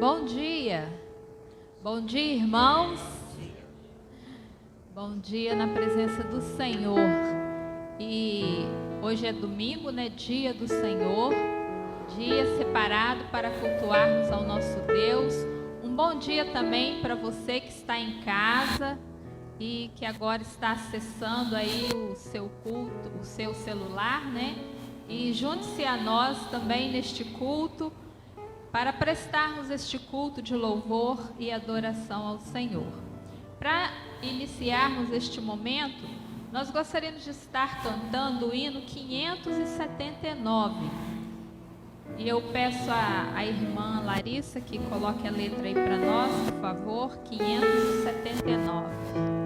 Bom dia. Bom dia, irmãos. Bom dia na presença do Senhor. E hoje é domingo, né? Dia do Senhor. Dia separado para cultuarmos ao nosso Deus. Um bom dia também para você que está em casa e que agora está acessando aí o seu culto, o seu celular, né? E junte-se a nós também neste culto, para prestarmos este culto de louvor e adoração ao Senhor. Para iniciarmos este momento, nós gostaríamos de estar cantando o hino 579. E eu peço à irmã Larissa que coloque a letra aí para nós, por favor, 579.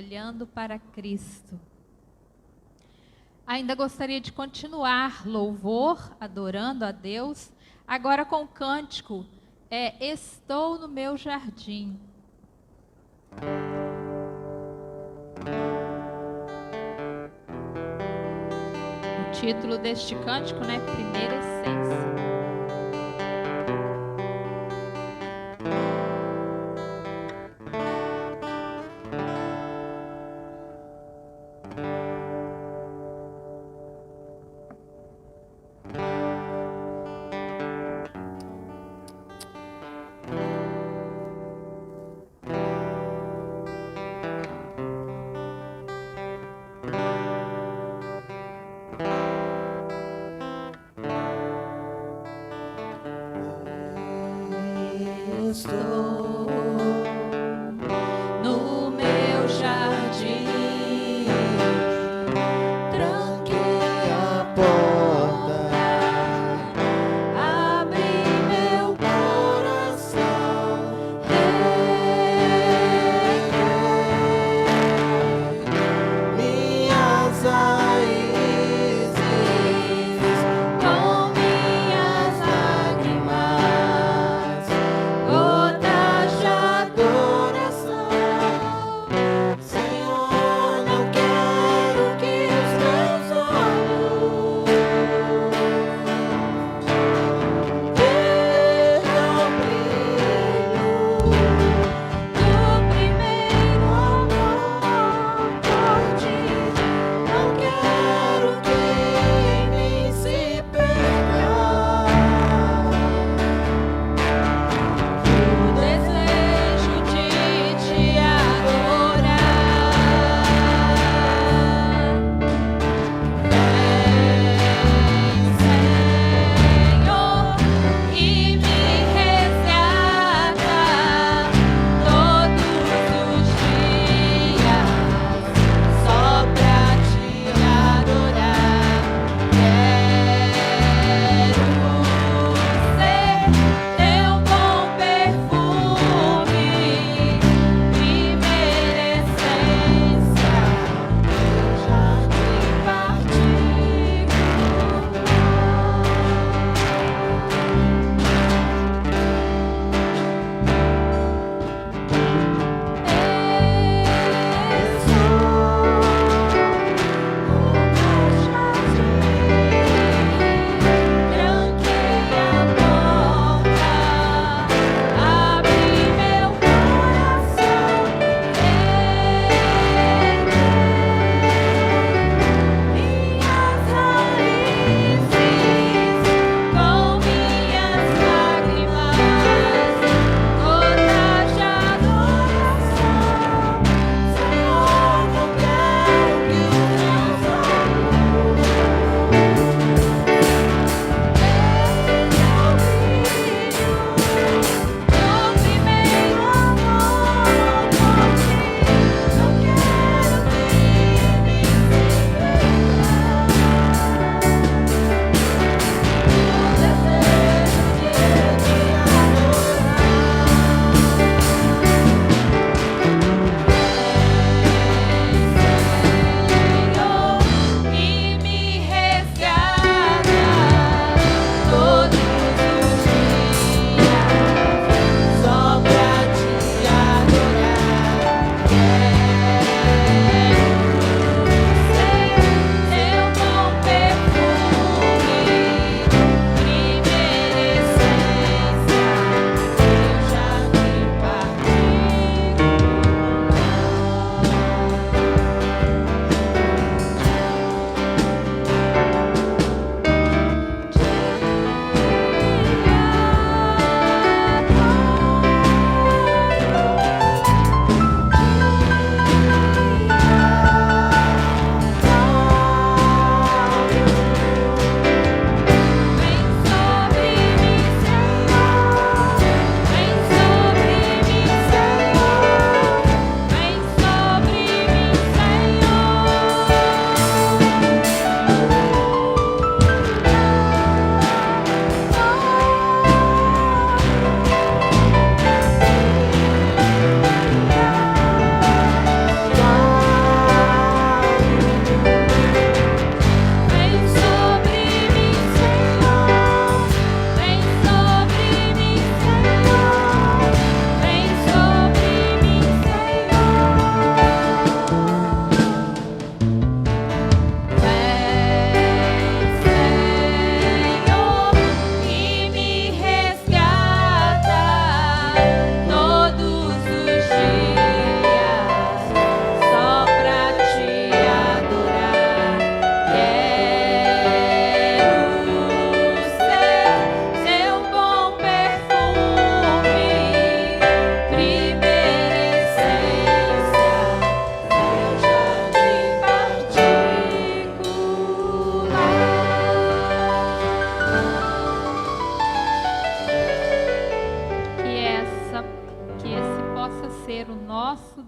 olhando para Cristo. Ainda gostaria de continuar louvor, adorando a Deus, agora com o cântico Estou no meu jardim. O título deste cântico, Primeira Essência.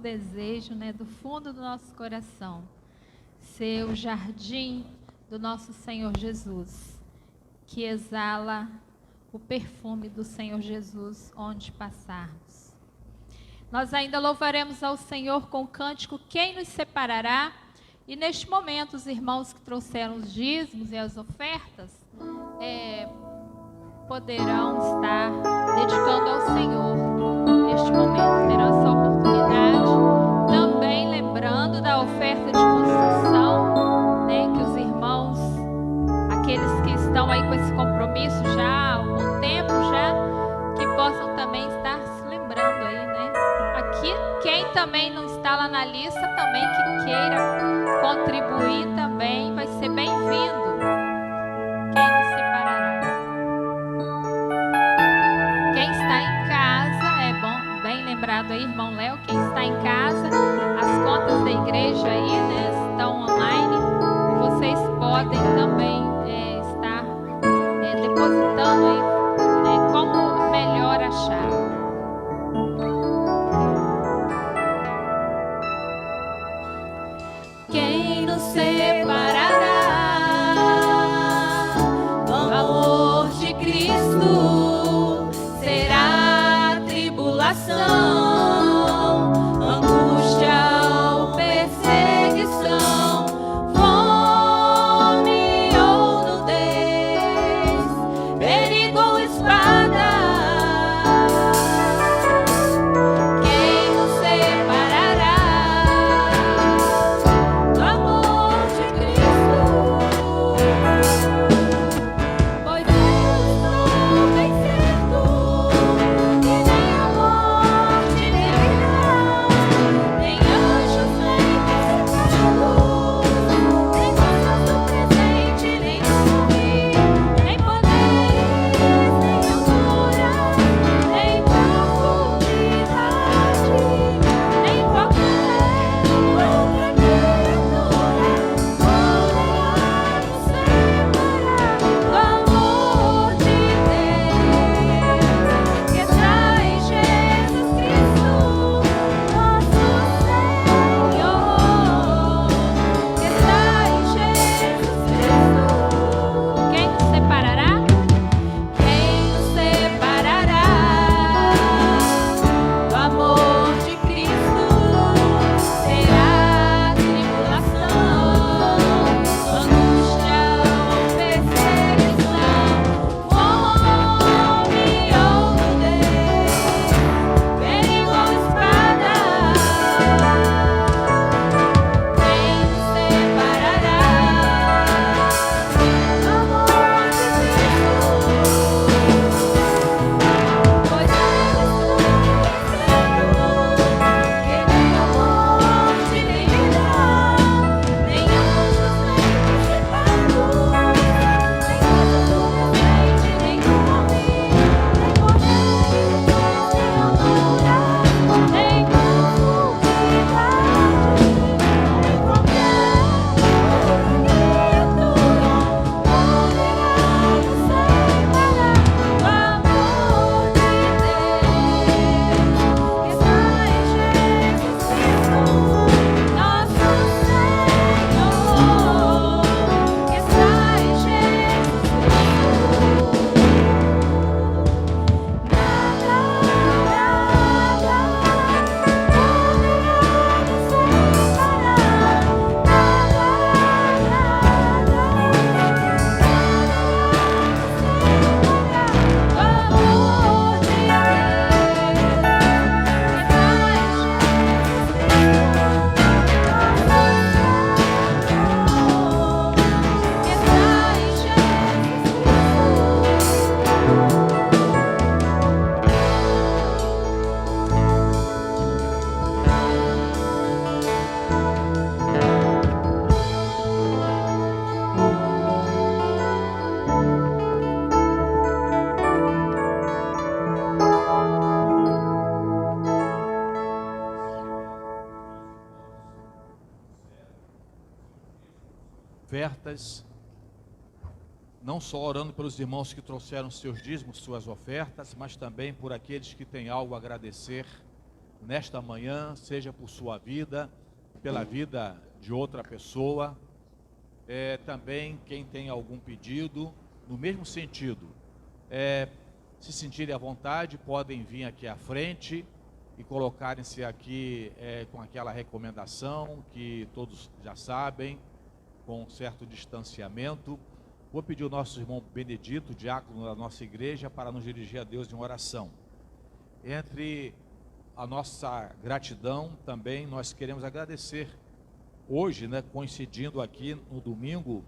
desejo, né, do fundo do nosso coração, ser o jardim do nosso Senhor Jesus, que exala o perfume do Senhor Jesus onde passarmos. Nós ainda louvaremos ao Senhor com o cântico Quem nos separará? E neste momento os irmãos que trouxeram os dízimos e as ofertas poderão estar dedicando ao Senhor neste momento, terão essa oportunidade. Também lembrando da oferta de construção, né, que os irmãos, aqueles que estão aí com esse compromisso já há algum tempo já, que possam também estar se lembrando aí, né? Aqui, quem também não está lá na lista, também que queira contribuir também, vai ser bem-vindo. Quem nos separará? Quem está em casa, é bom, bem lembrado aí, irmão Léo, quem está em casa, as contas da igreja aí, né, estão online, e vocês podem também estar depositando aí, como melhor achar. Quem nos separará do amor de Cristo? Será tribulação, angústia ou perseguição, fome ou nudez, perigo ou espada. Quem nos separará do amor de Cristo? Pois eu estou bem certo que nem a morte, nem a vida, nem anjos, nem principados, nem coisas do presente, nem do porvir, nem poderes, nem altura, nem profundidade, nem qualquer outra criatura poderá nos separar do amor de Deus que está em Jesus Cristo, nosso Senhor, que está em Jesus Cristo. Quem nos separará? Quem nos separará do amor de Cristo? Será tribulação, angústia ou perseguição, fome ou nudez, perigo ou espada. Quem nos separará do amor de Cristo? Pois eu estou certo que nem a morte, nem vida, nem anjos, nem principados, nem coisas do presente, nem do porvir, nem poderes, nem altura, nem profundidade, nem qualquer outra criatura poderá nos separar do amor de Deus que está em Jesus Cristo, nosso Senhor, que está em Jesus Cristo. Nada, nada poderá nos separar, Ofertas, não só orando pelos irmãos que trouxeram seus dízimos, suas ofertas, mas também por aqueles que têm algo a agradecer nesta manhã, seja por sua vida, pela vida de outra pessoa. Também quem tem algum pedido, no mesmo sentido, se sentirem à vontade, podem vir aqui à frente e colocarem-se aqui com aquela recomendação que todos já sabem, com um certo distanciamento. Vou pedir ao nosso irmão Benedito, diácono da nossa igreja, para nos dirigir a Deus em oração. Entre a nossa gratidão também, nós queremos agradecer hoje, coincidindo aqui no domingo,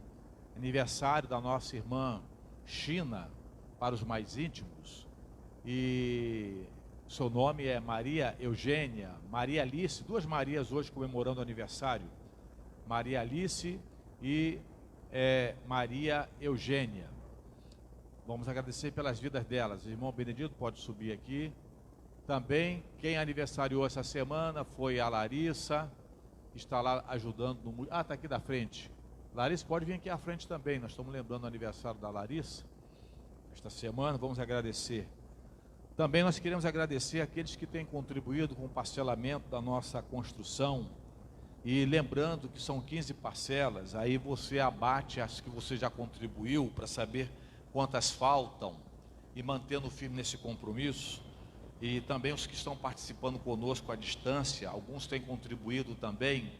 aniversário da nossa irmã China, para os mais íntimos, e seu nome é Maria Eugênia, Maria Alice, duas Marias hoje comemorando o aniversário, Maria Alice e Maria Eugênia. Vamos agradecer pelas vidas delas. O irmão Benedito pode subir aqui. Também quem aniversariou essa semana foi a Larissa, está lá ajudando no... está aqui da frente. Larissa, pode vir aqui à frente também, nós estamos lembrando o aniversário da Larissa esta semana, vamos agradecer. Também nós queremos agradecer aqueles que têm contribuído com o parcelamento da nossa construção, e lembrando que são 15 parcelas, aí você abate as que você já contribuiu, para saber quantas faltam, e mantendo firme nesse compromisso. E também os que estão participando conosco à distância, alguns têm contribuído também.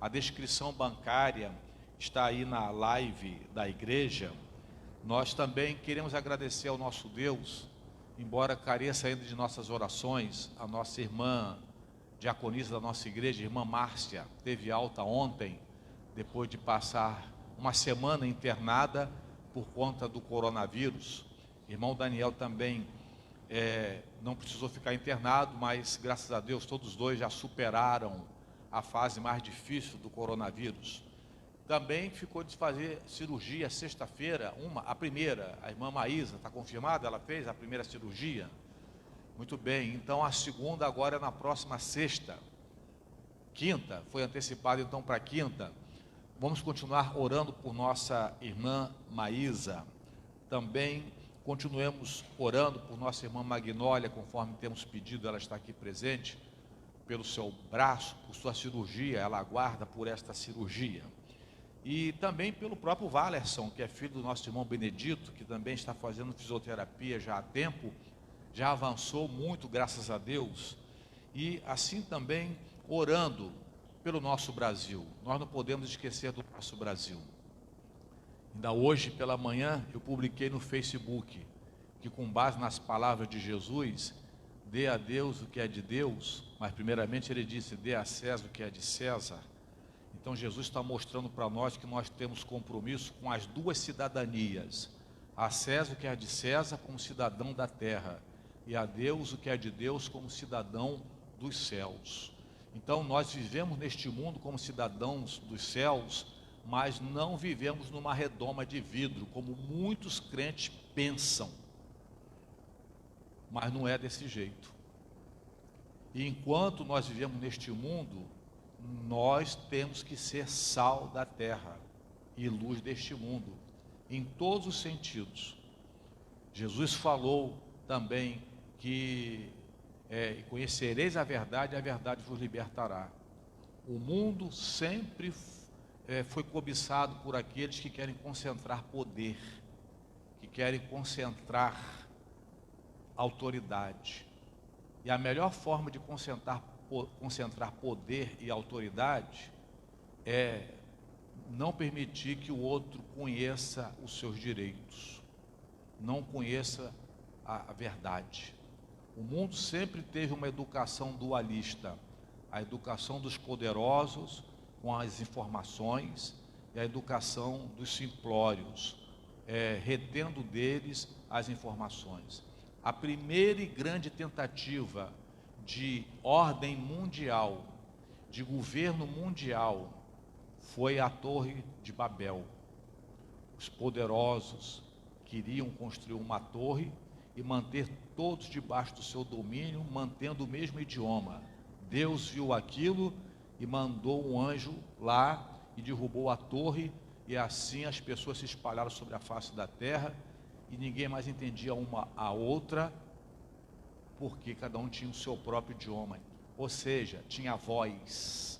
A descrição bancária está aí na live da igreja. Nós também queremos agradecer ao nosso Deus, embora careça ainda de nossas orações, a nossa irmã diaconisa da nossa igreja, irmã Márcia, teve alta ontem, depois de passar uma semana internada por conta do coronavírus. Irmão Daniel também não precisou ficar internado, mas graças a Deus todos os dois já superaram a fase mais difícil do coronavírus. Também ficou de fazer cirurgia sexta-feira, a primeira, a irmã Maísa, está confirmada? Ela fez a primeira cirurgia? Muito bem, então a segunda agora é na próxima sexta, quinta, foi antecipada então para quinta. Vamos continuar orando por nossa irmã Maísa. Também continuemos orando por nossa irmã Magnólia, conforme temos pedido, ela está aqui presente, pelo seu braço, por sua cirurgia, ela aguarda por esta cirurgia. E também pelo próprio Valerson, que é filho do nosso irmão Benedito, que também está fazendo fisioterapia já há tempo, já avançou muito, graças a Deus. E assim também orando pelo nosso Brasil. Nós não podemos esquecer do nosso Brasil. Ainda hoje pela manhã eu publiquei no Facebook que, com base nas palavras de Jesus, dê a Deus o que é de Deus, mas primeiramente ele disse, dê a César o que é de César. Então Jesus está mostrando para nós que nós temos compromisso com as duas cidadanias, a César o que é de César como cidadão da terra, e a Deus o que é de Deus como cidadão dos céus. Então nós vivemos neste mundo como cidadãos dos céus, mas não vivemos numa redoma de vidro, como muitos crentes pensam. Mas não é desse jeito. E enquanto nós vivemos neste mundo, nós temos que ser sal da terra e luz deste mundo, em todos os sentidos. Jesus falou também que conhecereis a verdade vos libertará. O mundo sempre foi cobiçado por aqueles que querem concentrar poder, que querem concentrar autoridade. E a melhor forma de concentrar poder e autoridade é não permitir que o outro conheça os seus direitos, não conheça a verdade. O mundo sempre teve uma educação dualista, a educação dos poderosos com as informações e a educação dos simplórios, retendo deles as informações. A primeira e grande tentativa de ordem mundial, de governo mundial, foi a Torre de Babel. Os poderosos queriam construir uma torre e manter todos debaixo do seu domínio, mantendo o mesmo idioma. Deus viu aquilo e mandou um anjo lá e derrubou a torre, e assim as pessoas se espalharam sobre a face da terra e ninguém mais entendia uma a outra, porque cada um tinha o seu próprio idioma. ou seja, tinha voz.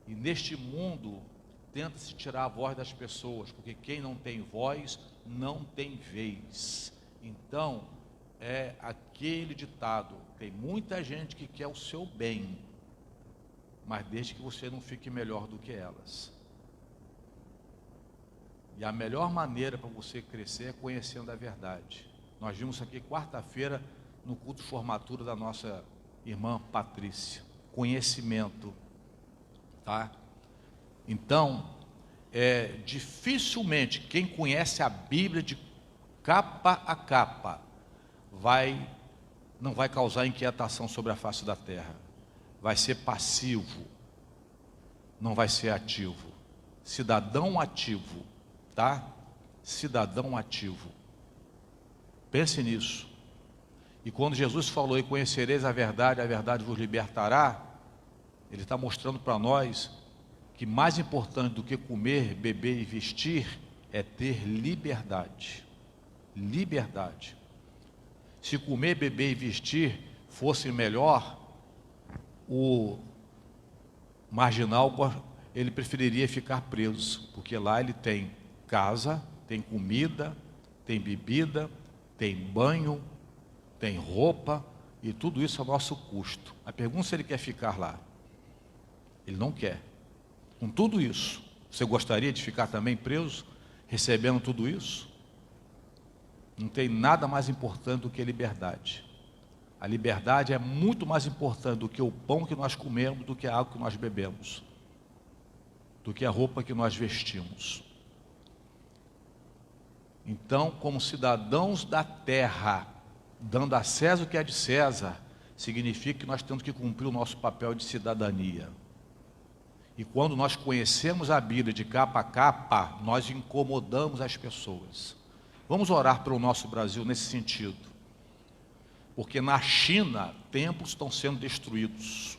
E neste mundo, tenta-se tirar a voz das pessoas, porque quem não tem voz, não tem vez. Então, é aquele ditado, tem muita gente que quer o seu bem, mas desde que você não fique melhor do que elas. E a melhor maneira para você crescer é conhecendo a verdade. Nós vimos isso aqui quarta-feira, no culto de formatura da nossa irmã Patrícia. Conhecimento, tá? Então, dificilmente quem conhece a Bíblia de capa a capa não vai causar inquietação sobre a face da terra. Vai ser passivo, não vai ser ativo. Cidadão ativo, tá? Cidadão ativo. Pense nisso. E quando Jesus falou, e conhecereis a verdade vos libertará, Ele está mostrando para nós que mais importante do que comer, beber e vestir é ter liberdade. Liberdade. Se comer, beber e vestir fosse melhor, o marginal, ele preferiria ficar preso, porque lá ele tem casa, tem comida, tem bebida, tem banho, tem roupa, e tudo isso a nosso custo. A pergunta é se ele quer ficar lá. Ele não quer. Com tudo isso, você gostaria de ficar também preso, recebendo tudo isso? Não tem nada mais importante do que a liberdade. A liberdade é muito mais importante do que o pão que nós comemos, do que a água que nós bebemos, do que a roupa que nós vestimos. Então, como cidadãos da terra, dando a César o que é de César, significa que nós temos que cumprir o nosso papel de cidadania. E quando nós conhecemos a Bíblia de capa a capa, nós incomodamos as pessoas. Vamos orar para o nosso Brasil nesse sentido. Porque na China, templos estão sendo destruídos.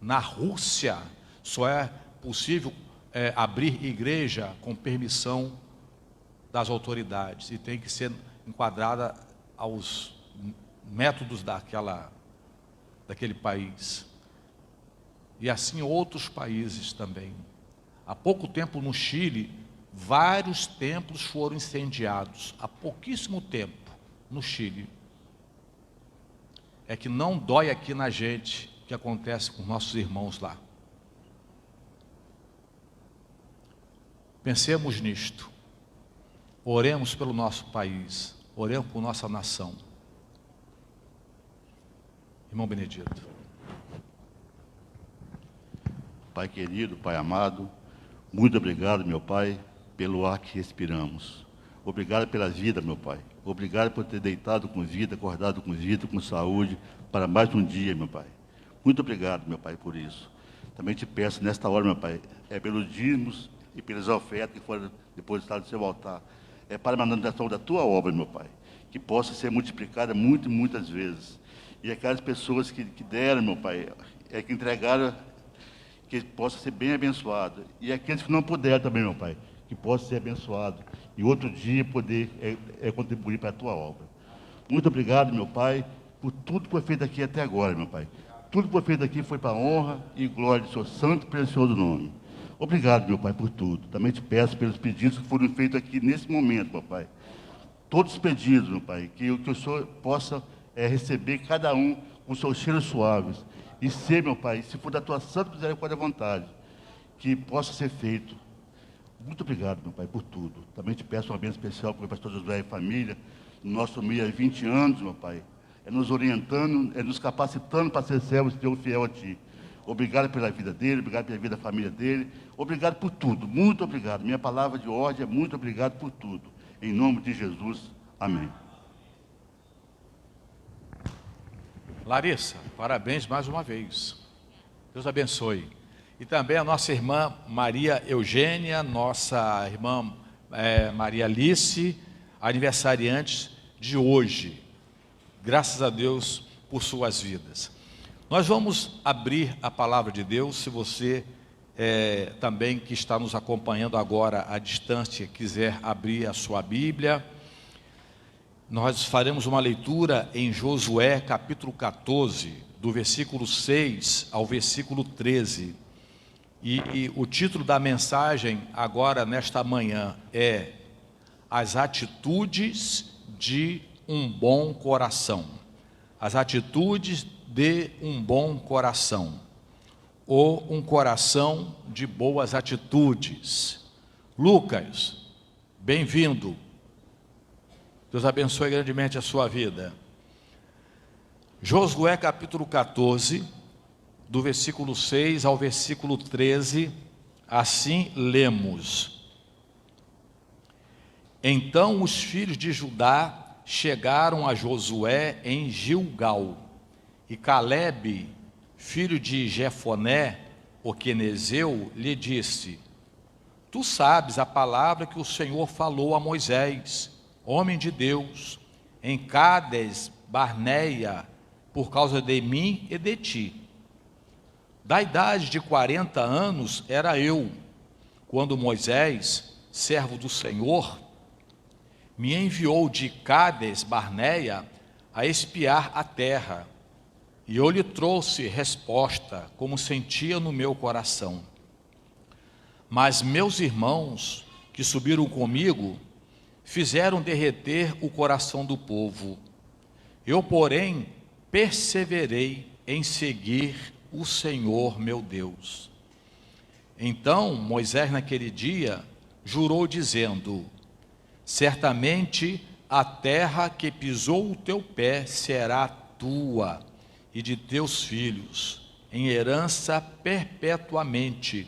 Na Rússia, só é possível abrir igreja com permissão das autoridades. E tem que ser enquadrada aos métodos daquele país. E assim outros países também. Há pouco tempo no Chile, vários templos foram incendiados. Há pouquíssimo tempo no Chile. É que não dói aqui na gente o que acontece com nossos irmãos lá. Pensemos nisto. Oremos pelo nosso país. Oremos por nossa nação. Irmão Benedito. Pai querido, Pai amado, muito obrigado, meu Pai, pelo ar que respiramos. Obrigado pela vida, meu Pai. Obrigado por ter deitado com vida, acordado com vida, com saúde, para mais um dia, meu Pai. Muito obrigado, meu Pai, por isso. Também te peço, nesta hora, meu Pai, pelos dízimos e pelas ofertas que foram depositadas no seu altar. Para a manutenção da tua obra, meu Pai, que possa ser multiplicada muitas vezes. E aquelas pessoas que deram, meu Pai, que entregaram, que possa ser bem abençoado. E aqueles que não puderam também, meu Pai, que possa ser abençoado. E outro dia poder contribuir para a tua obra. Muito obrigado, meu Pai, por tudo que foi feito aqui até agora, meu Pai. Tudo que foi feito aqui foi para a honra e glória do seu santo e precioso nome. Obrigado, meu Pai, por tudo. Também te peço pelos pedidos que foram feitos aqui nesse momento, meu Pai. Todos os pedidos, meu Pai, que o Senhor possa receber cada um com seus cheiros suaves. E ser, meu Pai, se for da tua santa misericórdia e vontade, que possa ser feito. Muito obrigado, meu Pai, por tudo. Também te peço uma bênção especial para o pastor Josué e família, no nosso meio há 20 anos, meu Pai. Nos orientando, nos capacitando para ser servos de Deus fiel a Ti. Obrigado pela vida dele, obrigado pela vida da família dele. Obrigado por tudo, muito obrigado. Minha palavra de ordem é muito obrigado por tudo. Em nome de Jesus, amém. Larissa, parabéns mais uma vez. Deus abençoe. E também a nossa irmã Maria Eugênia, nossa irmã Maria Alice, aniversariantes de hoje. Graças a Deus por suas vidas. Nós vamos abrir a palavra de Deus. Se você também que está nos acompanhando agora à distância quiser abrir a sua Bíblia. Nós faremos uma leitura em Josué capítulo 14, do versículo 6 ao versículo 13. E o título da mensagem agora nesta manhã é As atitudes de um bom coração. As atitudes de um bom coração, ou um coração de boas atitudes. Lucas, bem-vindo. Deus abençoe grandemente a sua vida. Josué capítulo 14, do versículo 6 ao versículo 13, assim lemos. Então os filhos de Judá chegaram a Josué em Gilgal, e Calebe, filho de Jefoné, o quenezeu, lhe disse: Tu sabes a palavra que o Senhor falou a Moisés, homem de Deus, em Cades Barneia, por causa de mim e de ti. Da idade de 40 anos era eu, quando Moisés, servo do Senhor, me enviou de Cades Barneia a espiar a terra, e eu lhe trouxe resposta, como sentia no meu coração. Mas meus irmãos, que subiram comigo, fizeram derreter o coração do povo. Eu, porém, perseverei em seguir o Senhor meu Deus. Então Moisés naquele dia jurou dizendo: Certamente a terra que pisou o teu pé será tua e de teus filhos, em herança perpetuamente,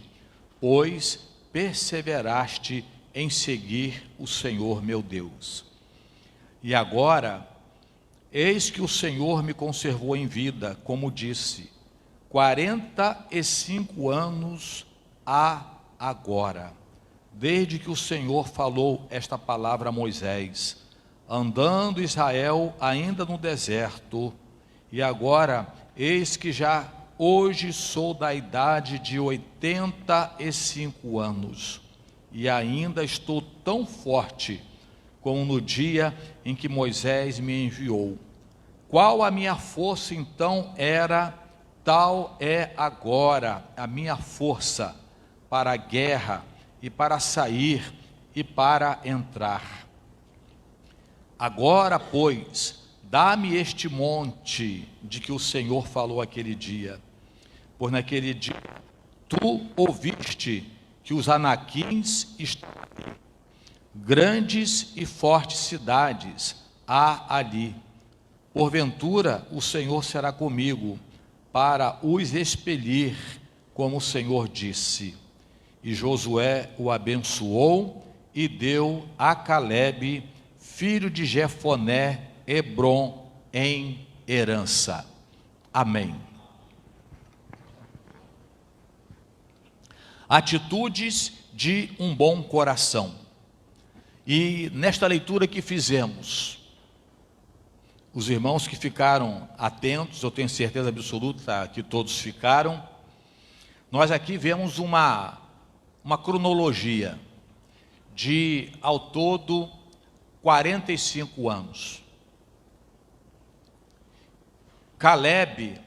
pois perseveraste em seguir o Senhor meu Deus. E agora, eis que o Senhor me conservou em vida, como disse, 45 anos há agora, desde que o Senhor falou esta palavra a Moisés, andando Israel ainda no deserto, e agora, eis que já hoje sou da idade de 85 anos, e ainda estou tão forte como no dia em que Moisés me enviou. Qual a minha força então era, tal é agora a minha força para a guerra e para sair e para entrar. Agora, pois, dá-me este monte de que o Senhor falou aquele dia, pois naquele dia tu ouviste que os anaquins estão ali, grandes e fortes cidades há ali. Porventura o Senhor será comigo para os expelir, como o Senhor disse. E Josué o abençoou e deu a Calebe, filho de Jefoné, Hebrom em herança. Amém. Atitudes de um bom coração. E nesta leitura que fizemos, os irmãos que ficaram atentos, eu tenho certeza absoluta que todos ficaram, nós aqui vemos uma cronologia de, ao todo, 45 anos. Calebe,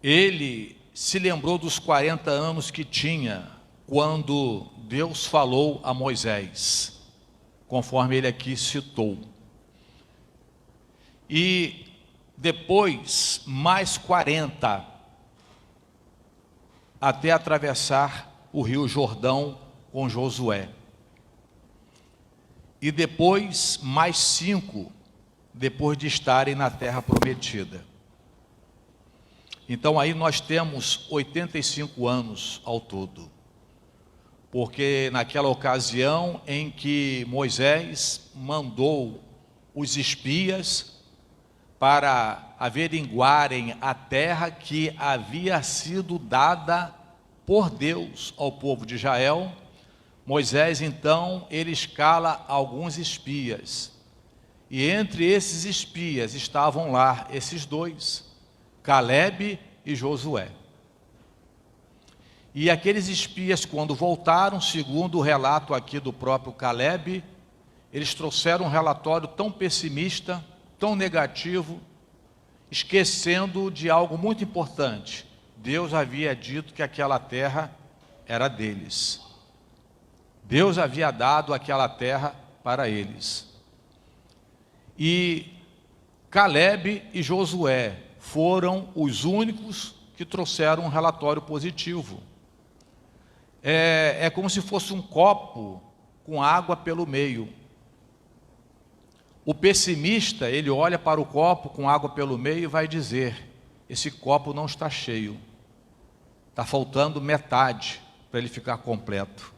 ele se lembrou dos 40 anos que tinha quando Deus falou a Moisés, conforme ele aqui citou. E depois mais 40, até atravessar o rio Jordão com Josué. E depois mais 5, depois de estarem na terra prometida. Então aí nós temos 85 anos ao todo. Porque naquela ocasião em que Moisés mandou os espias para averiguarem a terra que havia sido dada por Deus ao povo de Israel, Moisés então, ele escala alguns espias. E entre esses espias estavam lá esses dois, Calebe e Josué. E aqueles espias, quando voltaram, segundo o relato aqui do próprio Calebe, eles trouxeram um relatório tão pessimista, tão negativo, esquecendo de algo muito importante. Deus havia dito que aquela terra era deles. Deus havia dado aquela terra para eles. E Calebe e Josué foram os únicos que trouxeram um relatório positivo. É como se fosse um copo com água pelo meio. O pessimista, ele olha para o copo com água pelo meio e vai dizer: esse copo não está cheio, está faltando metade para ele ficar completo.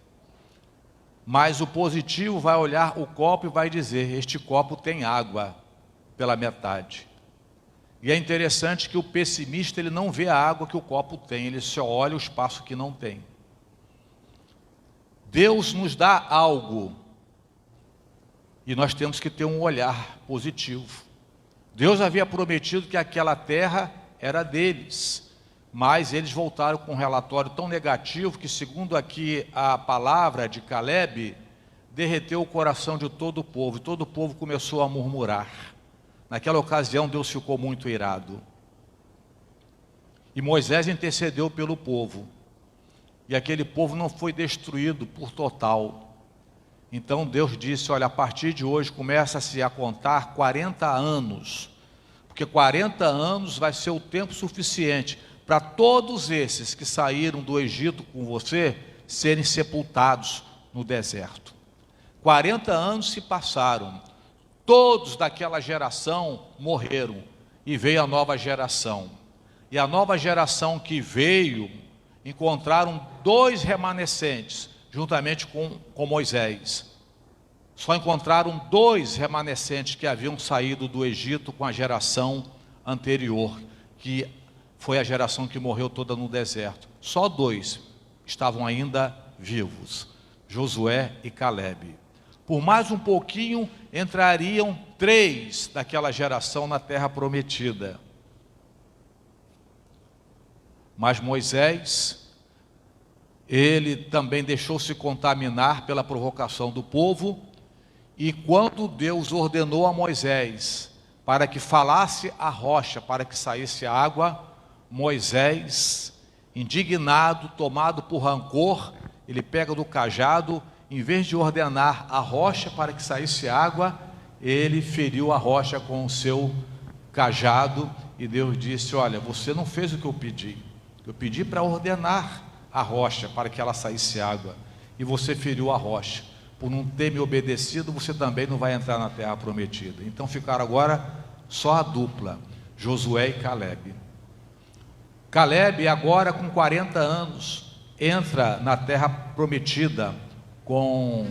Mas o positivo vai olhar o copo e vai dizer: este copo tem água pela metade. E é interessante que o pessimista, ele não vê a água que o copo tem, ele só olha o espaço que não tem. Deus nos dá algo e nós temos que ter um olhar positivo. Deus havia prometido que aquela terra era deles, mas eles voltaram com um relatório tão negativo que, segundo aqui a palavra de Calebe, derreteu o coração de todo o povo, e todo o povo começou a murmurar. Naquela ocasião Deus ficou muito irado, e Moisés intercedeu pelo povo, e aquele povo não foi destruído por total. Então Deus disse: olha, a partir de hoje começa-se a contar 40 anos, porque 40 anos vai ser o tempo suficiente para todos esses que saíram do Egito com você serem sepultados no deserto. 40 anos se passaram, todos daquela geração morreram, e veio a nova geração. E a nova geração que veio, encontraram 2 remanescentes, juntamente com Moisés. Só encontraram 2 remanescentes que haviam saído do Egito com a geração anterior, que foi a geração que morreu toda no deserto. Só 2 estavam ainda vivos, Josué e Calebe. Por mais um pouquinho, entrariam 3 daquela geração na terra prometida. Mas Moisés, ele também deixou-se contaminar pela provocação do povo, e quando Deus ordenou a Moisés para que falasse a rocha para que saísse água, Moisés, indignado, tomado por rancor, ele pega do cajado, em vez de ordenar a rocha para que saísse água, ele feriu a rocha com o seu cajado, e Deus disse: olha, você não fez o que eu pedi para ordenar a rocha para que ela saísse água, e você feriu a rocha. Por não ter me obedecido, você também não vai entrar na terra prometida. Então ficaram agora só a dupla, Josué e Calebe. Calebe, agora com 40 anos, entra na terra prometida com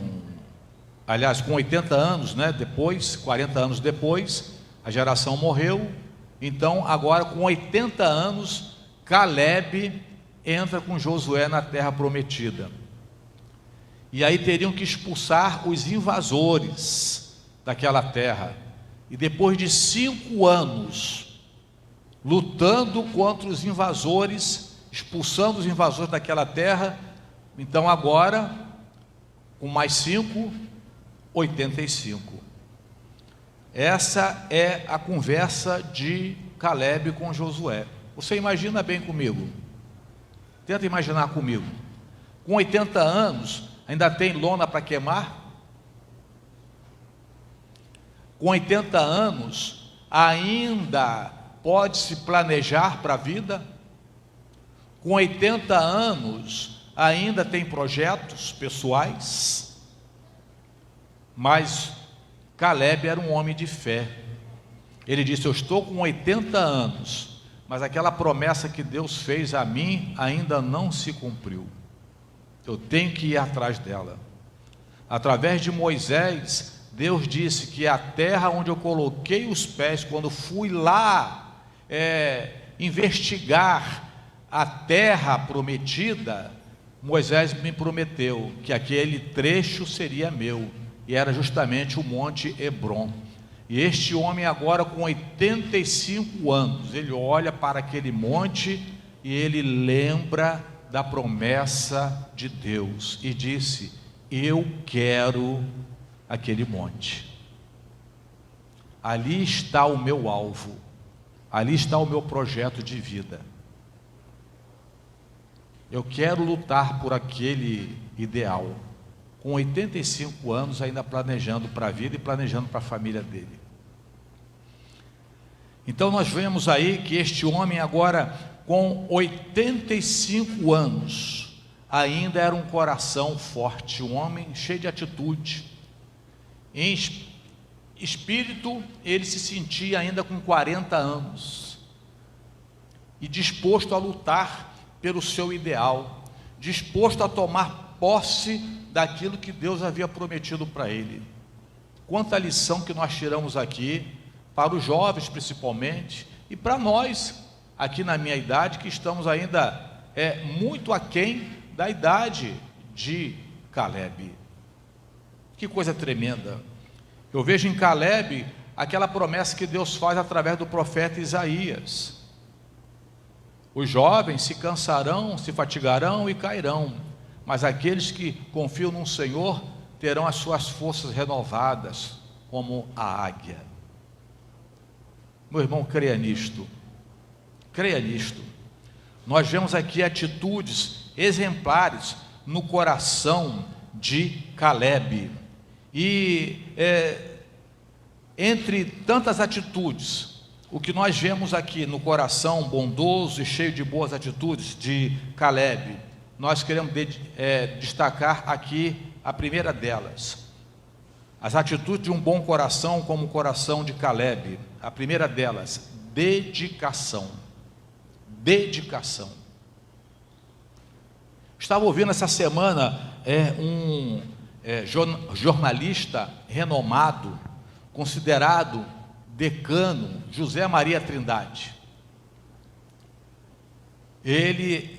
80 anos, depois, 40 anos depois, a geração morreu. Então agora com 80 anos, Calebe entra com Josué na terra prometida. E aí teriam que expulsar os invasores daquela terra. E depois de 5 anos lutando contra os invasores, expulsando os invasores daquela terra, então agora, com mais 5, 85. Essa é a conversa de Calebe com Josué. Você imagina bem comigo, tenta imaginar comigo, com 80 anos, ainda tem lona para queimar? Com 80 anos, ainda pode-se planejar para a vida? Com 80 anos, ainda tem projetos pessoais? Mas Calebe era um homem de fé. Ele disse: eu estou com 80 anos, mas aquela promessa que Deus fez a mim ainda não se cumpriu. Eu tenho que ir atrás dela. Através de Moisés, Deus disse que a terra onde eu coloquei os pés, quando fui lá investigar a terra prometida, Moisés me prometeu que aquele trecho seria meu, e era justamente o Monte Hebron. E este homem agora com 85 anos, ele olha para aquele monte e ele lembra da promessa de Deus e disse: eu quero aquele monte. Ali está o meu alvo, ali está o meu projeto de vida. Eu quero lutar por aquele ideal, com 85 anos ainda planejando para a vida e planejando para a família dele. Então nós vemos aí que este homem agora, com 85 anos, ainda era um coração forte, um homem cheio de atitude. Em espírito, ele se sentia ainda com 40 anos, e disposto a lutar pelo seu ideal, disposto a tomar posse daquilo que Deus havia prometido para ele. Quanta lição que nós tiramos aqui, para os jovens principalmente, e para nós, aqui na minha idade, que estamos ainda muito aquém da idade de Caleb. Que coisa tremenda. Eu vejo em Caleb aquela promessa que Deus faz através do profeta Isaías: os jovens se cansarão, se fatigarão e cairão, mas aqueles que confiam no Senhor terão as suas forças renovadas como a águia. Meu irmão, creia nisto, creia nisto. Nós vemos aqui atitudes exemplares no coração de Caleb, e entre tantas atitudes, o que nós vemos aqui no coração bondoso e cheio de boas atitudes de Caleb, nós queremos destacar aqui a primeira delas, as atitudes de um bom coração como o coração de Caleb. A primeira delas, dedicação. Dedicação. Estava ouvindo essa semana um jornalista renomado, considerado decano, José Maria Trindade. Ele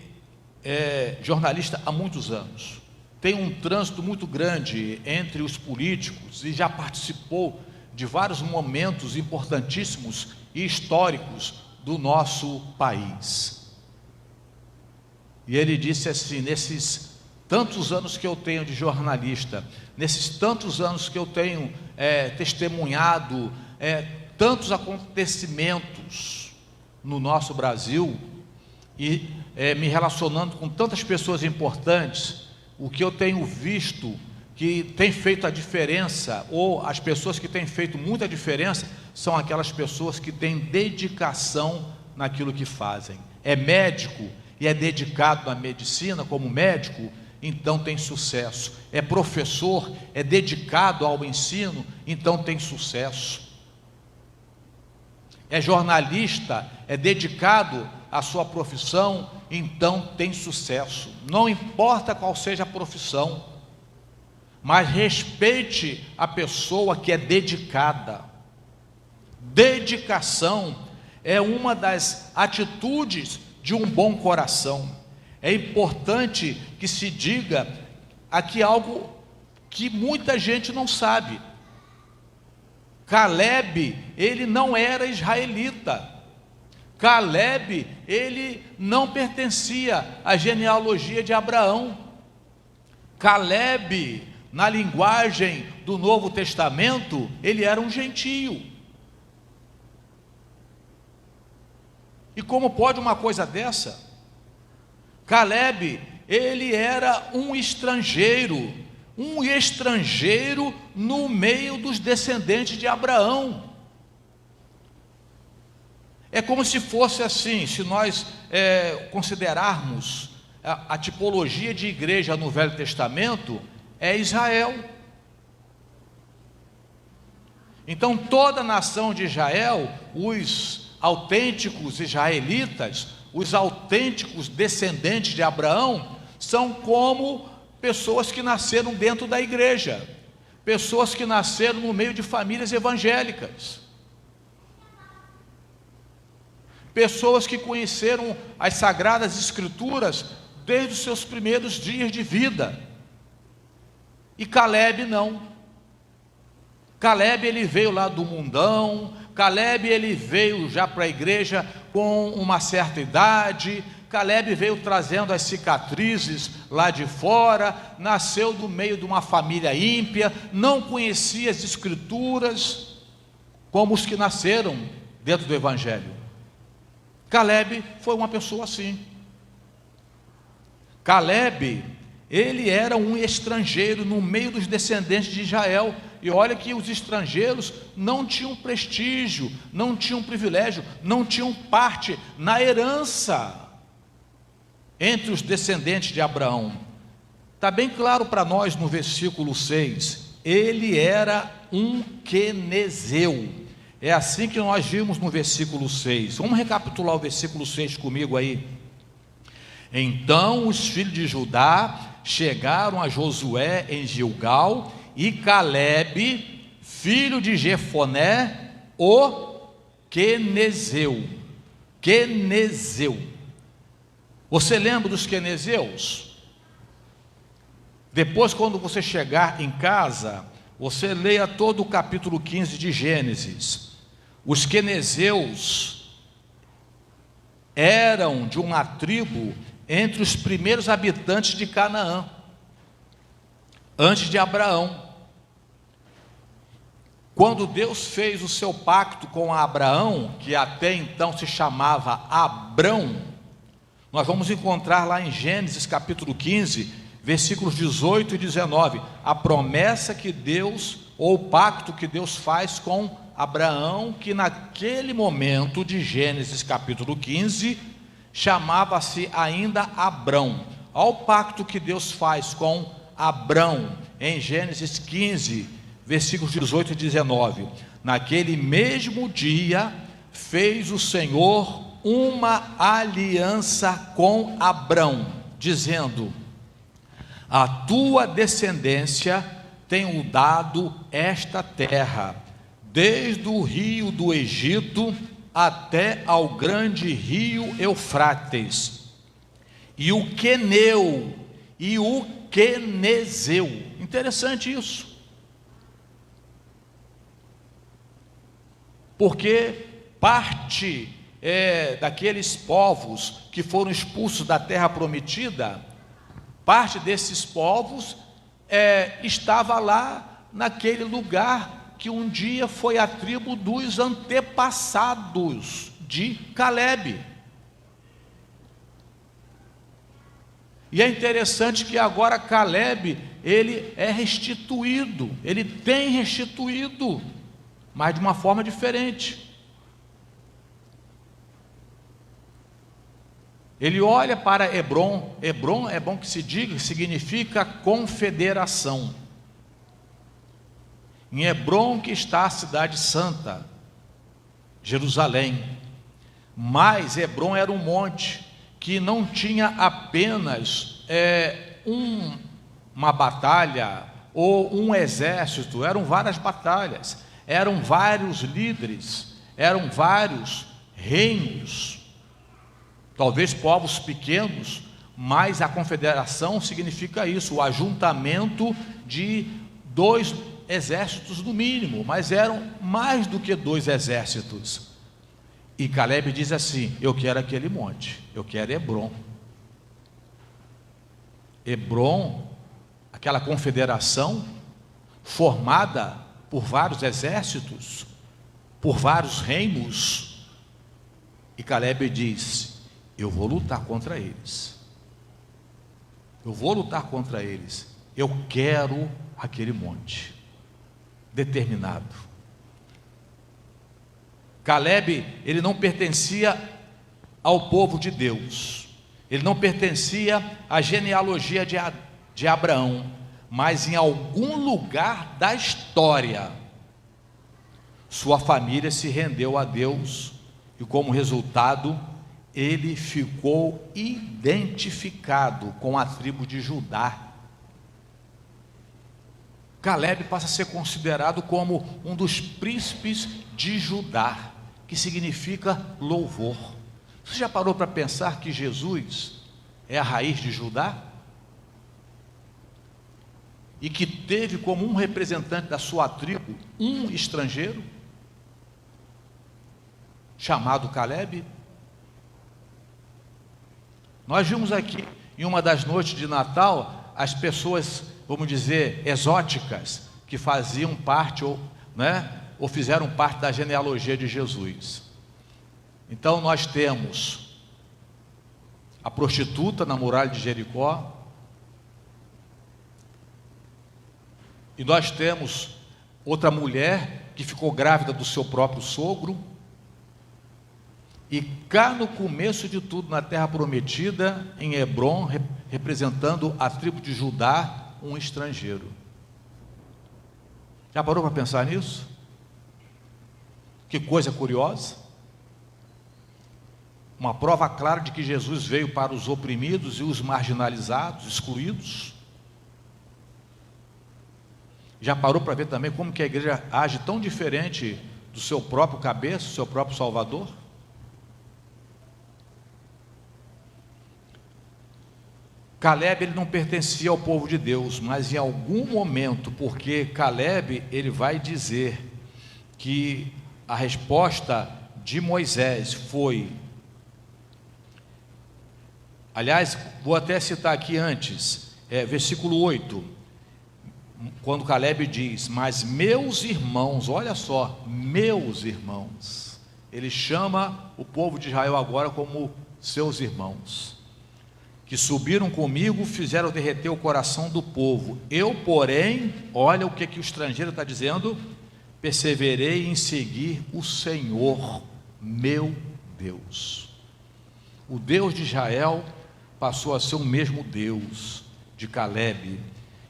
é jornalista há muitos anos, tem um trânsito muito grande entre os políticos e já participou de vários momentos importantíssimos e históricos do nosso país. E ele disse assim: nesses tantos anos que eu tenho de jornalista, nesses tantos anos que eu tenho testemunhado tantos acontecimentos no nosso Brasil, e me relacionando com tantas pessoas importantes, o que eu tenho visto que tem feito a diferença, ou as pessoas que têm feito muita diferença, são aquelas pessoas que têm dedicação naquilo que fazem. É médico e é dedicado na medicina como médico, então tem sucesso. É professor, é dedicado ao ensino, então tem sucesso. É jornalista, é dedicado à sua profissão, então tem sucesso. Não importa qual seja a profissão, mas respeite a pessoa que é dedicada. Dedicação é uma das atitudes de um bom coração. É importante que se diga aqui algo que muita gente não sabe. Caleb, ele não era israelita. Caleb, ele não pertencia à genealogia de Abraão. Caleb, na linguagem do Novo Testamento, ele era um gentio. E como pode uma coisa dessa? Caleb, ele era um estrangeiro no meio dos descendentes de Abraão. É como se fosse assim, se nós considerarmos a tipologia de igreja no Velho Testamento, é Israel. Então toda a nação de Israel, os autênticos israelitas, os autênticos descendentes de Abraão, são como pessoas que nasceram dentro da igreja, pessoas que nasceram no meio de famílias evangélicas, pessoas que conheceram as Sagradas Escrituras desde os seus primeiros dias de vida. E Caleb não. Caleb, ele veio lá do mundão. Caleb, ele veio já para a igreja com uma certa idade. Calebe veio trazendo as cicatrizes lá de fora, nasceu do meio de uma família ímpia, não conhecia as escrituras, como os que nasceram dentro do Evangelho. Calebe foi uma pessoa assim. Calebe, ele era um estrangeiro no meio dos descendentes de Israel. E olha que os estrangeiros não tinham prestígio, não tinham privilégio, não tinham parte na herança entre os descendentes de Abraão. Está bem claro para nós no versículo 6, ele era um quenezeu. É assim que nós vimos no versículo 6. Vamos recapitular o versículo 6 comigo aí. Então os filhos de Judá chegaram a Josué em Gilgal, e Calebe, filho de Jefoné, o quenezeu. Você lembra dos quenezeus? Depois, quando você chegar em casa, você leia todo o capítulo 15 de Gênesis. Os quenezeus eram de uma tribo entre os primeiros habitantes de Canaã, antes de Abraão. Quando Deus fez o seu pacto com Abraão, que até então se chamava Abrão, nós vamos encontrar lá em Gênesis capítulo 15, versículos 18 e 19, a promessa que Deus, ou o pacto que Deus faz com Abraão, que naquele momento de Gênesis capítulo 15, chamava-se ainda Abrão. Ao pacto que Deus faz com Abrão, em Gênesis 15, versículos 18 e 19, naquele mesmo dia, fez o Senhor uma aliança com Abrão, dizendo: a tua descendência tenho dado esta terra, desde o rio do Egito até ao grande rio Eufrates, e o queneu e o quenezeu. Interessante isso, porque parte daqueles povos que foram expulsos da terra prometida, parte desses povos estava lá naquele lugar que um dia foi a tribo dos antepassados de Calebe. E é interessante que agora Calebe, ele é restituído, ele tem restituído, mas de uma forma diferente. Ele olha para Hebrom. Hebrom, é bom que se diga, significa confederação. Em Hebrom que está a cidade santa, Jerusalém. Mas Hebrom era um monte que não tinha apenas uma batalha ou um exército, eram várias batalhas, eram vários líderes, eram vários reinos, talvez povos pequenos, mas a confederação significa isso, o ajuntamento de 2 exércitos no mínimo, mas eram mais do que 2 exércitos. E Calebe diz assim: eu quero aquele monte, eu quero Hebrom. Hebrom, aquela confederação formada por vários exércitos, por vários reinos. E Calebe diz: eu vou lutar contra eles, eu vou lutar contra eles, eu quero aquele monte. Determinado. Calebe, ele não pertencia ao povo de Deus, ele não pertencia à genealogia de Abraão, mas em algum lugar da história, sua família se rendeu a Deus, e como resultado, ele ficou identificado com a tribo de Judá. Calebe passa a ser considerado como um dos príncipes de Judá, que significa louvor. Você já parou para pensar que Jesus é a raiz de Judá? E que teve como um representante da sua tribo um estrangeiro, chamado Calebe? Nós vimos aqui, em uma das noites de Natal, as pessoas, vamos dizer, exóticas, que faziam parte, ou fizeram parte da genealogia de Jesus. Então nós temos a prostituta na muralha de Jericó, e nós temos outra mulher que ficou grávida do seu próprio sogro, e cá no começo de tudo, na terra prometida, em Hebrom, representando a tribo de Judá, um estrangeiro. Já parou para pensar nisso? Que coisa curiosa. Uma prova clara de que Jesus veio para os oprimidos e os marginalizados, excluídos. Já parou para ver também como que a igreja age tão diferente do seu próprio cabeça, do seu próprio Salvador? Caleb, ele não pertencia ao povo de Deus, mas em algum momento, porque Caleb, ele vai dizer que a resposta de Moisés foi, aliás, vou até citar aqui antes, versículo 8, quando Caleb diz, mas meus irmãos, olha só, meus irmãos, ele chama o povo de Israel agora como seus irmãos, que subiram comigo, fizeram derreter o coração do povo. Eu, porém, olha o que o estrangeiro está dizendo, perseverei em seguir o Senhor, meu Deus. O Deus de Israel passou a ser o mesmo Deus de Caleb.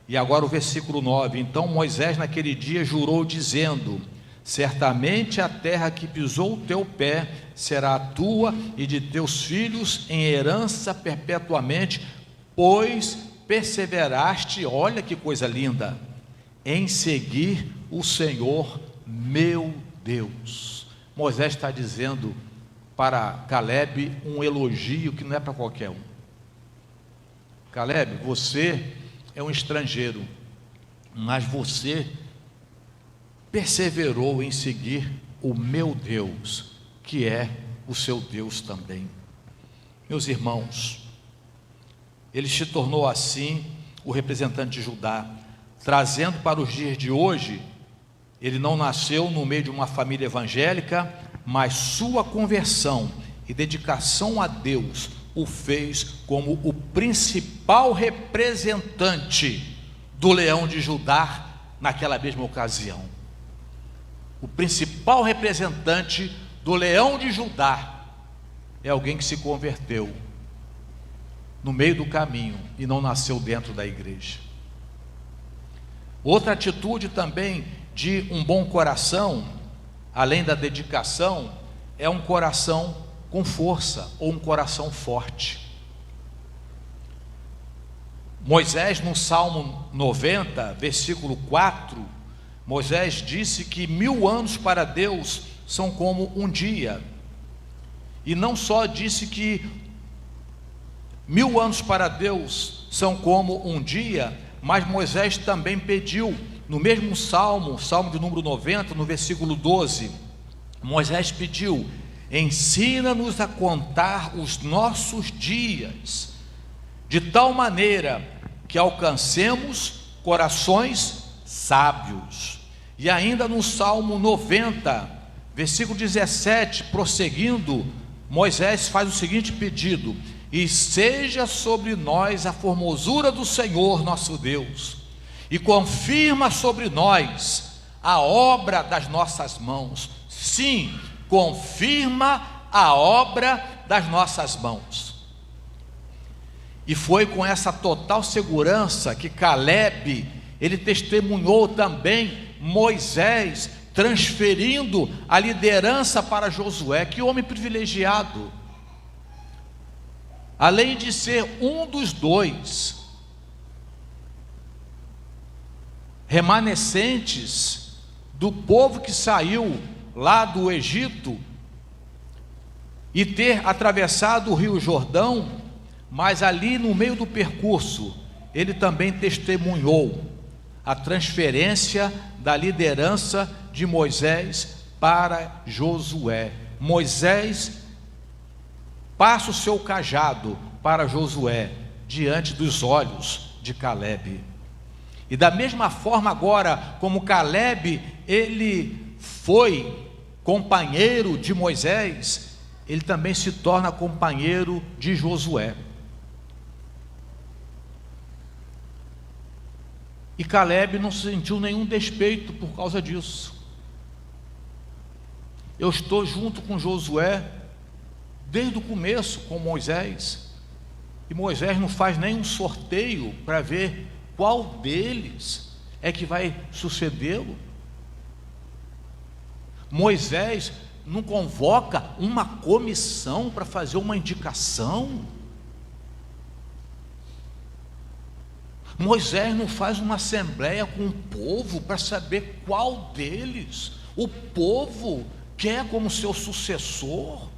E agora o versículo 9, então Moisés naquele dia jurou dizendo, certamente a terra que pisou o teu pé será a tua e de teus filhos em herança perpetuamente, pois perseveraste, olha que coisa linda, em seguir o Senhor meu Deus. Moisés está dizendo para Caleb um elogio que não é para qualquer um. Caleb, você é um estrangeiro, mas você perseverou em seguir o meu Deus, que é o seu Deus também. Meus irmãos, ele se tornou assim o representante de Judá, trazendo para os dias de hoje. Ele não nasceu no meio de uma família evangélica, mas sua conversão e dedicação a Deus o fez como o principal representante do leão de Judá naquela mesma ocasião. O principal representante do leão de Judá é alguém que se converteu no meio do caminho e não nasceu dentro da igreja. Outra atitude também de um bom coração, além da dedicação, é um coração com força ou um coração forte. Moisés, no Salmo 90, versículo 4, Moisés disse que 1000 anos para Deus são como um dia. E não só disse que 1000 anos para Deus são como um dia, mas Moisés também pediu, no mesmo Salmo de número 90, no versículo 12, Moisés pediu, ensina-nos a contar os nossos dias, de tal maneira que alcancemos corações sábios. E ainda no Salmo 90, versículo 17, prosseguindo, Moisés faz o seguinte pedido: e seja sobre nós a formosura do Senhor nosso Deus, e confirma sobre nós a obra das nossas mãos. Sim, confirma a obra das nossas mãos. E foi com essa total segurança que Caleb, ele testemunhou também Moisés transferindo a liderança para Josué. Que homem privilegiado! Além de ser um dos 2 remanescentes do povo que saiu lá do Egito e ter atravessado o Rio Jordão, mas ali no meio do percurso ele também testemunhou a transferência da liderança de Moisés para Josué. Moisés passa o seu cajado para Josué diante dos olhos de Calebe. E da mesma forma agora, como Calebe, ele foi companheiro de Moisés, ele também se torna companheiro de Josué. E Calebe não sentiu nenhum despeito por causa disso. Eu estou junto com Josué desde o começo com Moisés, e Moisés não faz nenhum sorteio para ver qual deles é que vai sucedê-lo. Moisés não convoca uma comissão para fazer uma indicação. Moisés não faz uma assembleia com o povo para saber qual deles o povo quer como seu sucessor.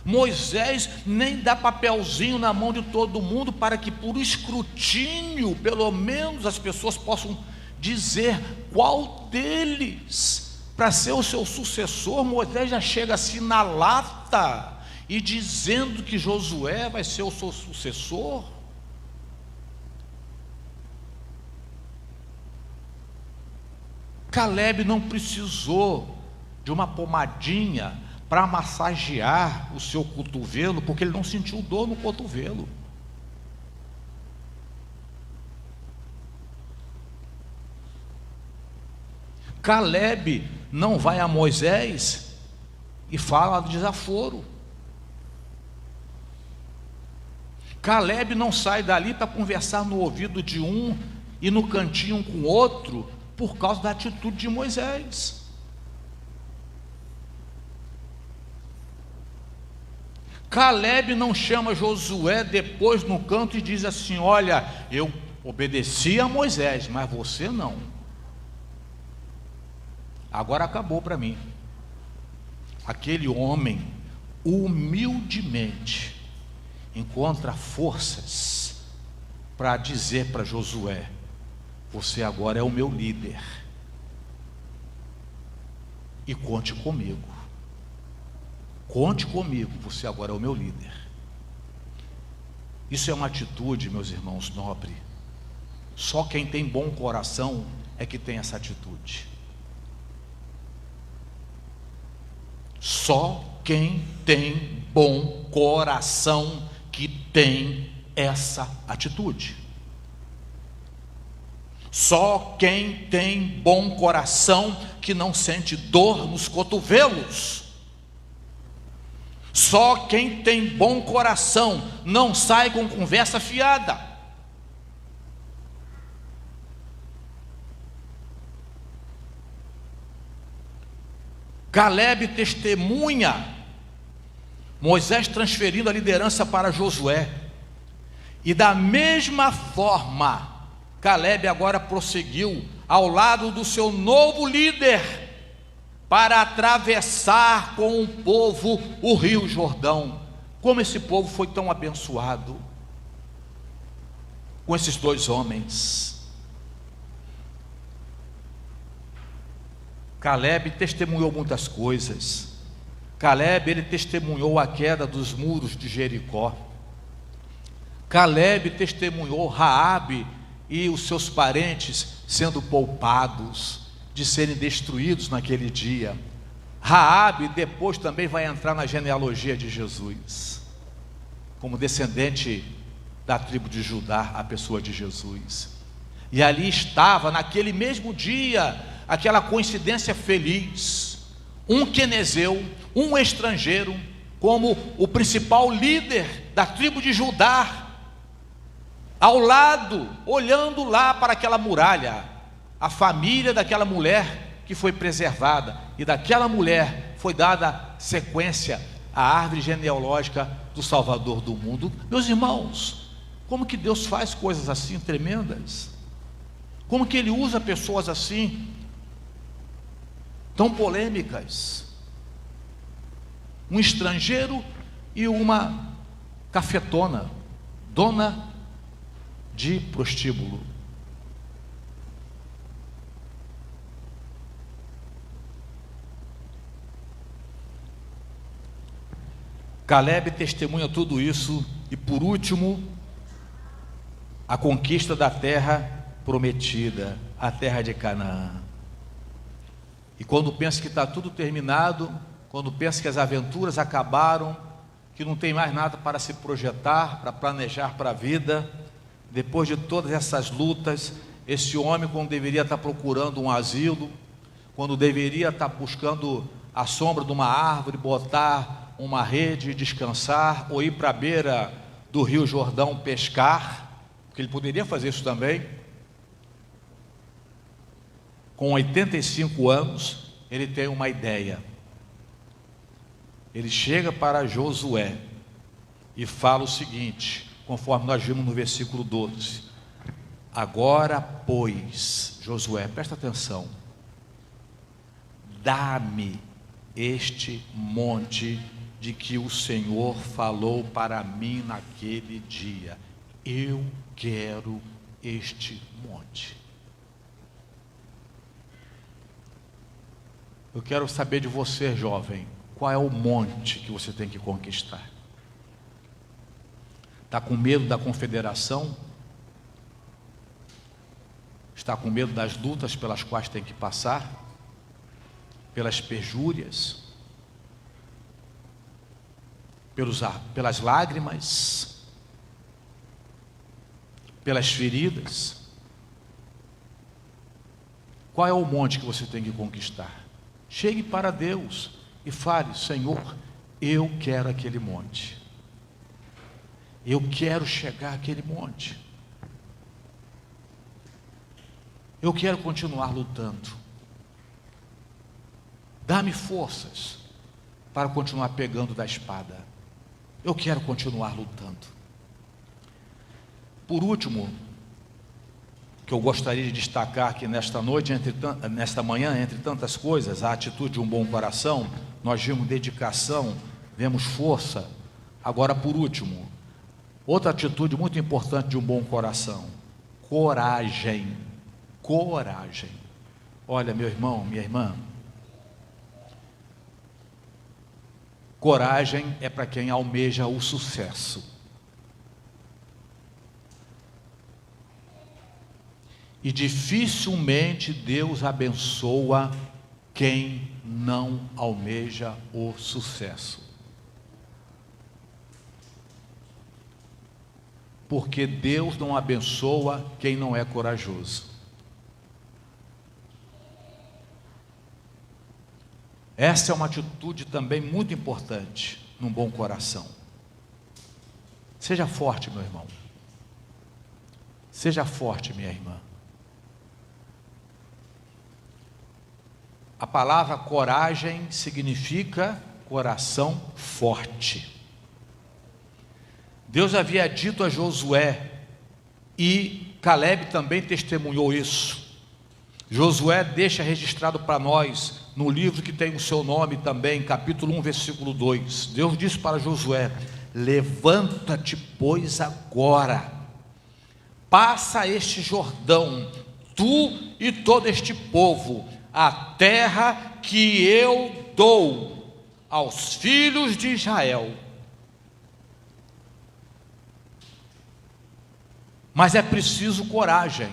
Moisés nem dá papelzinho na mão de todo mundo para que por escrutínio, pelo menos as pessoas possam dizer qual deles para ser o seu sucessor. Moisés já chega assim na lata e dizendo que Josué vai ser o seu sucessor. Calebe não precisou de uma pomadinha para massagear o seu cotovelo, porque ele não sentiu dor no cotovelo. Calebe não vai a Moisés e fala de desaforo. Calebe não sai dali para conversar no ouvido de um e no cantinho um com o outro por causa da atitude de Moisés. Calebe não chama Josué depois no canto e diz assim: olha, eu obedeci a Moisés, mas você não. Agora acabou para mim. Aquele homem humildemente encontra forças para dizer para Josué: você agora é o meu líder e conte comigo. Conte comigo, você agora é o meu líder. Isso é uma atitude, meus irmãos, nobre. Só quem tem bom coração é que tem essa atitude. Só quem tem bom coração que tem essa atitude. Só quem tem bom coração que não sente dor nos cotovelos. Só quem tem bom coração não sai com conversa fiada. Calebe testemunha Moisés transferindo a liderança para Josué. E da mesma forma, Calebe agora prosseguiu ao lado do seu novo líder para atravessar com o povo o rio Jordão. Como esse povo foi tão abençoado com esses dois homens. Calebe testemunhou muitas coisas. Calebe, ele testemunhou a queda dos muros de Jericó. Calebe testemunhou Raabe e os seus parentes sendo poupados de serem destruídos naquele dia. Raabe depois também vai entrar na genealogia de Jesus, como descendente da tribo de Judá, a pessoa de Jesus. E ali estava, naquele mesmo dia, aquela coincidência feliz, um quenezeu, um estrangeiro, como o principal líder da tribo de Judá, ao lado, olhando lá para aquela muralha, a família daquela mulher que foi preservada, e daquela mulher foi dada sequência à árvore genealógica do Salvador do mundo. Meus irmãos, como que Deus faz coisas assim tremendas? Como que Ele usa pessoas assim, tão polêmicas? Um estrangeiro e uma cafetona, dona de prostíbulo. Caleb testemunha tudo isso. E por último, a conquista da terra prometida, a terra de Canaã. E quando pensa que está tudo terminado, quando pensa que as aventuras acabaram, que não tem mais nada para se projetar, para planejar para a vida, depois de todas essas lutas, esse homem, quando deveria estar procurando um asilo, quando deveria estar buscando a sombra de uma árvore, botar uma rede, descansar, ou ir para a beira do Rio Jordão pescar, porque ele poderia fazer isso também, com 85 anos, ele tem uma ideia. Ele chega para Josué e fala o seguinte, conforme nós vimos no versículo 12: agora, pois, Josué, presta atenção, dá-me este monte de que o Senhor falou para mim naquele dia. Eu quero este monte. Eu quero saber de você, jovem, qual é o monte que você tem que conquistar? Está com medo da confederação? Está com medo das lutas pelas quais tem que passar? Pelas perjúrias? Pelas lágrimas? Pelas feridas? Qual é o monte que você tem que conquistar? Chegue para Deus e fale: Senhor, eu quero aquele monte. Eu quero chegar àquele monte. Eu quero continuar lutando. Dá-me forças para continuar pegando da espada. Eu quero continuar lutando. Por último, que eu gostaria de destacar aqui nesta noite, nesta manhã, entre tantas coisas, a atitude de um bom coração. Nós vimos dedicação, vemos força. Agora, por último, outra atitude muito importante de um bom coração: coragem. Coragem. Olha, meu irmão, minha irmã, coragem é para quem almeja o sucesso. E dificilmente Deus abençoa quem não almeja o sucesso. Porque Deus não abençoa quem não é corajoso. Essa é uma atitude também muito importante num bom coração. Seja forte, meu irmão. Seja forte, minha irmã. A palavra coragem significa coração forte. Deus havia dito a Josué, e Caleb também testemunhou isso. Josué deixa registrado para nós, no livro que tem o seu nome também, capítulo 1, versículo 2. Deus disse para Josué: levanta-te, pois, agora, passa este Jordão, tu e todo este povo, a terra que eu dou aos filhos de Israel. Mas é preciso coragem.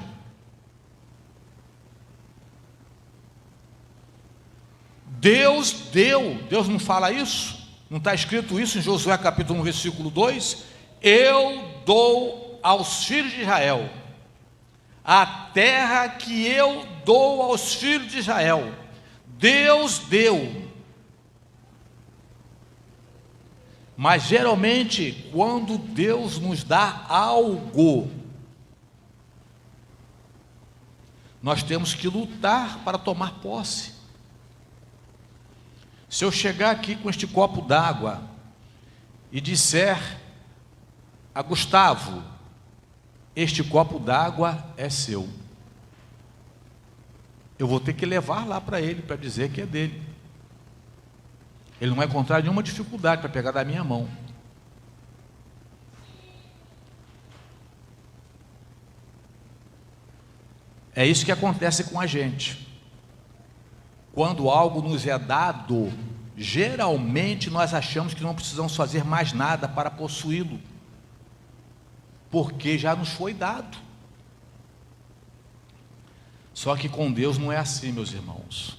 Deus deu, Deus não fala isso? Não está escrito isso em Josué capítulo 1, versículo 2? Eu dou aos filhos de Israel a terra que eu dou aos filhos de Israel. Deus deu. Mas geralmente, quando Deus nos dá algo, nós temos que lutar para tomar posse. Se eu chegar aqui com este copo d'água e disser a Gustavo: este copo d'água é seu, eu vou ter que levar lá para ele, para dizer que é dele. Ele não vai encontrar nenhuma dificuldade para pegar da minha mão. É isso que acontece com a gente. Quando algo nos é dado, geralmente nós achamos que não precisamos fazer mais nada para possuí-lo, porque já nos foi dado. Só que com Deus não é assim, meus irmãos.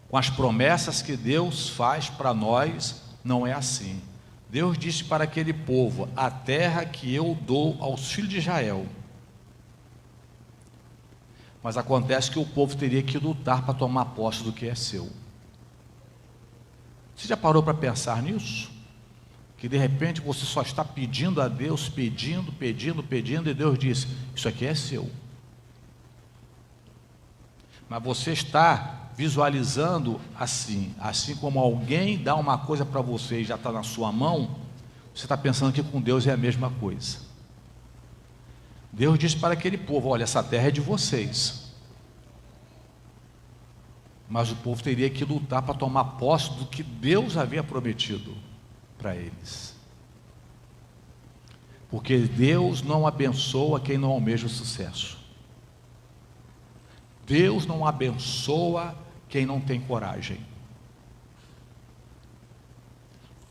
Com as promessas que Deus faz para nós, não é assim. Deus disse para aquele povo: a terra que eu dou aos filhos de Israel. Mas acontece que o povo teria que lutar para tomar posse do que é seu. Você já parou para pensar nisso? Que de repente você só está pedindo a Deus, pedindo, e Deus diz: isso aqui é seu. Mas você está visualizando assim como alguém dá uma coisa para você e já está na sua mão, você está pensando que com Deus é a mesma coisa. Deus disse para aquele povo: olha, essa terra é de vocês. Mas o povo teria que lutar para tomar posse do que Deus havia prometido para eles. Porque Deus não abençoa quem não almeja o sucesso. Deus não abençoa quem não tem coragem.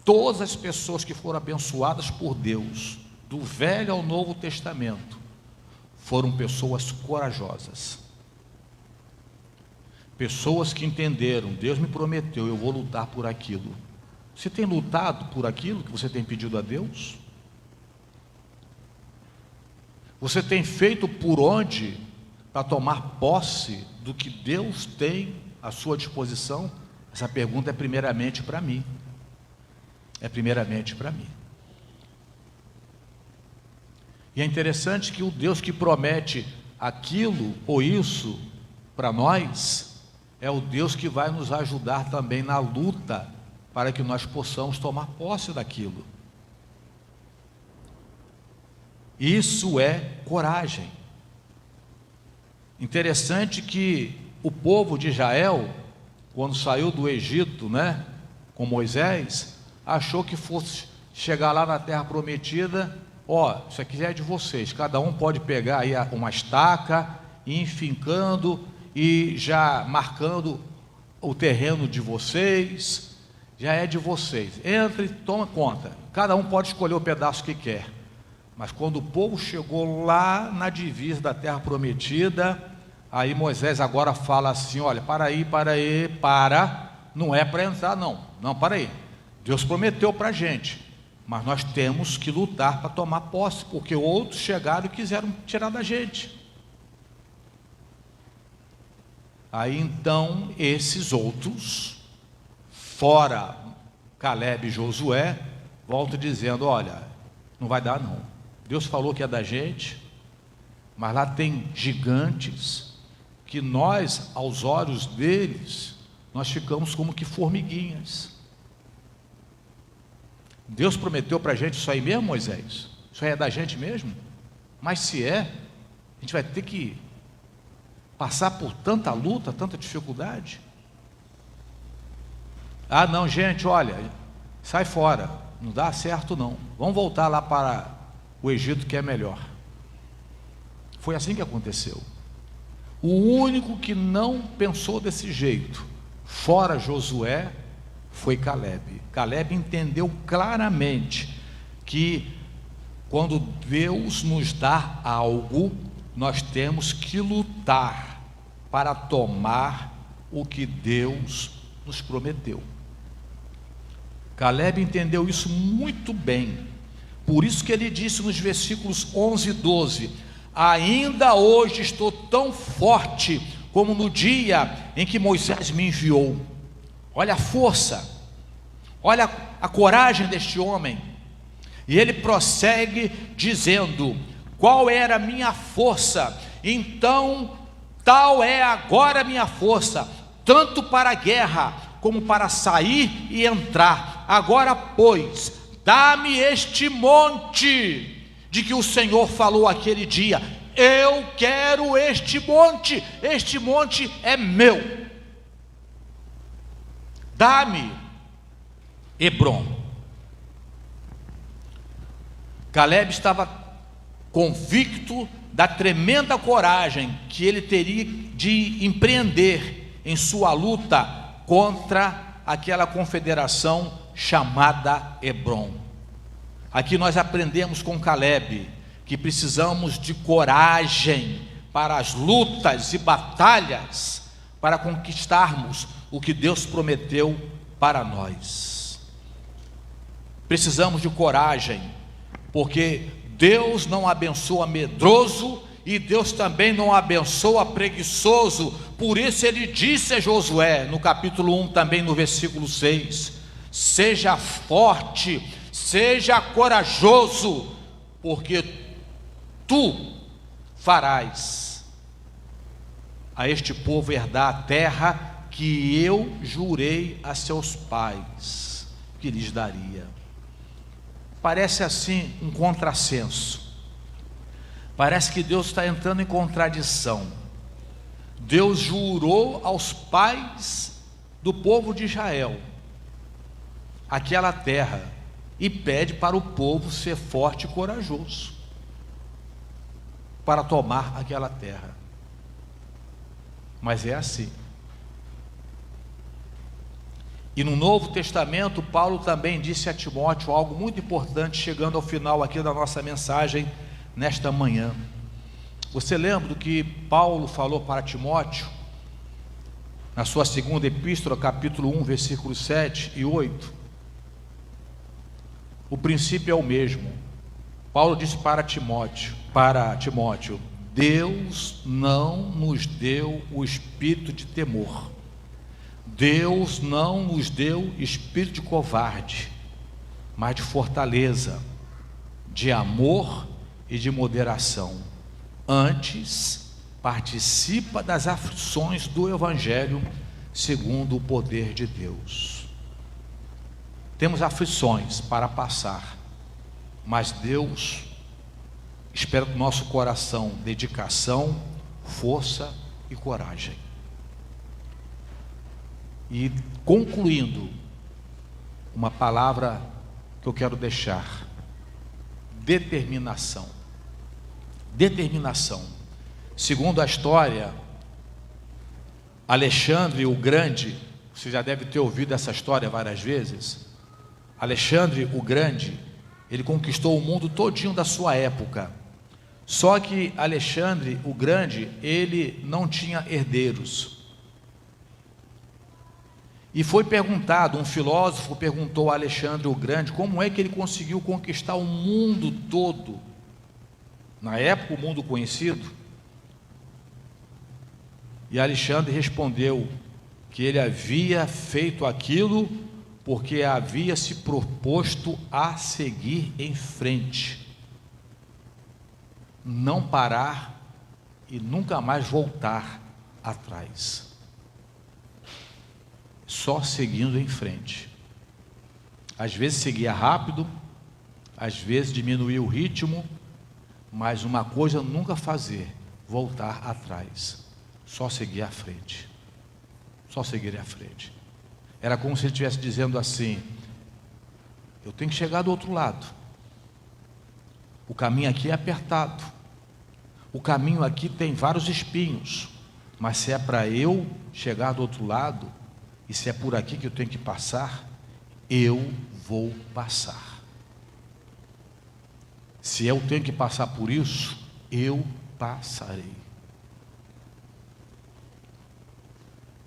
Todas as pessoas que foram abençoadas por Deus, do Velho ao Novo Testamento, foram pessoas corajosas. Pessoas que entenderam: Deus me prometeu, eu vou lutar por aquilo. Você tem lutado por aquilo que você tem pedido a Deus? Você tem feito por onde para tomar posse do que Deus tem à sua disposição? Essa pergunta é primeiramente para mim. É primeiramente para mim. E é interessante que o Deus que promete aquilo ou isso para nós, é o Deus que vai nos ajudar também na luta para que nós possamos tomar posse daquilo. Isso é coragem. Interessante que o povo de Israel, quando saiu do Egito, com Moisés, achou que fosse chegar lá na terra prometida: isso aqui já é de vocês, cada um pode pegar aí uma estaca, e ir fincando e já marcando o terreno de vocês, já é de vocês, entre, toma conta, cada um pode escolher o pedaço que quer. Mas quando o povo chegou lá na divisa da terra prometida, aí Moisés agora fala assim: olha, para, não é para entrar não, para aí, Deus prometeu para a gente, mas nós temos que lutar para tomar posse, porque outros chegaram e quiseram tirar da gente. Aí então esses outros, fora Calebe e Josué, voltam dizendo: olha, não vai dar não, Deus falou que é da gente, mas lá tem gigantes que nós, aos olhos deles, nós ficamos como que formiguinhas. Deus prometeu para a gente isso aí mesmo, Moisés? Isso aí é da gente mesmo? Mas se é, a gente vai ter que passar por tanta luta, tanta dificuldade? Ah não, gente, olha, sai fora, não dá certo não, vamos voltar lá para o Egito que é melhor. Foi assim que aconteceu. O único que não pensou desse jeito, fora Josué, foi Calebe. Calebe entendeu claramente que quando Deus nos dá algo, nós temos que lutar para tomar o que Deus nos prometeu. Calebe entendeu isso muito bem. Por isso que ele disse nos versículos 11 e 12: ainda hoje estou tão forte como no dia em que Moisés me enviou. Olha a força, olha a coragem deste homem. E ele prossegue dizendo: qual era a minha força? Então tal é agora a minha força, tanto para a guerra como para sair e entrar. Agora pois, dá-me este monte de que o Senhor falou aquele dia. Eu quero este monte é meu. Dá-me Hebrom. Calebe estava convicto da tremenda coragem que ele teria de empreender em sua luta contra aquela confederação chamada Hebrom. Aqui nós aprendemos com Caleb que precisamos de coragem para as lutas e batalhas, para conquistarmos o que Deus prometeu para nós. Precisamos de coragem, porque Deus não abençoa medroso e Deus também não abençoa preguiçoso. Por isso ele disse a Josué, no capítulo 1, também no versículo 6, seja forte, seja corajoso, porque tu farás a este povo herdar a terra que eu jurei a seus pais que lhes daria. Parece assim um contrassenso. Parece que Deus está entrando em contradição. Deus jurou aos pais do povo de Israel aquela terra e pede para o povo ser forte e corajoso para tomar aquela terra. Mas é assim. E no Novo Testamento, Paulo também disse a Timóteo algo muito importante, chegando ao final aqui da nossa mensagem nesta manhã. Você lembra do que Paulo falou para Timóteo na sua segunda epístola, capítulo 1, versículos 7 e 8? O princípio é o mesmo. Paulo disse para Timóteo, Deus não nos deu o espírito de temor. Deus não nos deu espírito de covarde, mas de fortaleza, de amor e de moderação. Antes, participa das aflições do Evangelho segundo o poder de Deus. Temos aflições para passar, mas Deus espera do nosso coração dedicação, força e coragem. E concluindo, uma palavra que eu quero deixar: determinação. Determinação. Segundo a história, Alexandre o Grande, você já deve ter ouvido essa história várias vezes. Alexandre o Grande, ele conquistou o mundo todinho da sua época. Só que Alexandre o Grande, ele não tinha herdeiros. E foi perguntado, um filósofo perguntou a Alexandre o Grande como é que ele conseguiu conquistar o mundo todo. Na época, o mundo conhecido. E Alexandre respondeu que ele havia feito aquilo porque havia se proposto a seguir em frente, não parar e nunca mais voltar atrás. Só seguindo em frente. Às vezes seguia rápido, às vezes diminuía o ritmo, mas uma coisa nunca fazer, voltar atrás. Só seguir à frente. Só seguir à frente. Era como se ele estivesse dizendo assim: eu tenho que chegar do outro lado. O caminho aqui é apertado. O caminho aqui tem vários espinhos. Mas se é para eu chegar do outro lado, e se é por aqui que eu tenho que passar, eu vou passar. Se eu tenho que passar por isso, eu passarei.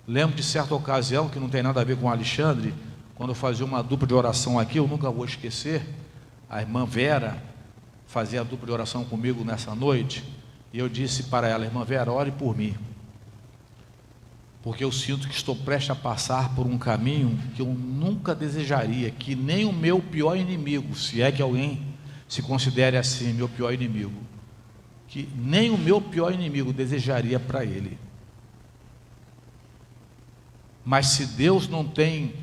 Lembro de certa ocasião, que não tem nada a ver com Alexandre, quando eu fazia uma dupla de oração aqui, eu nunca vou esquecer, a irmã Vera fazia a dupla de oração comigo nessa noite, e eu disse para ela: irmã Vera, ore por mim, porque eu sinto que estou prestes a passar por um caminho que eu nunca desejaria, que nem o meu pior inimigo, se é que alguém se considere assim, meu pior inimigo, que nem o meu pior inimigo desejaria para ele. Mas se Deus não tem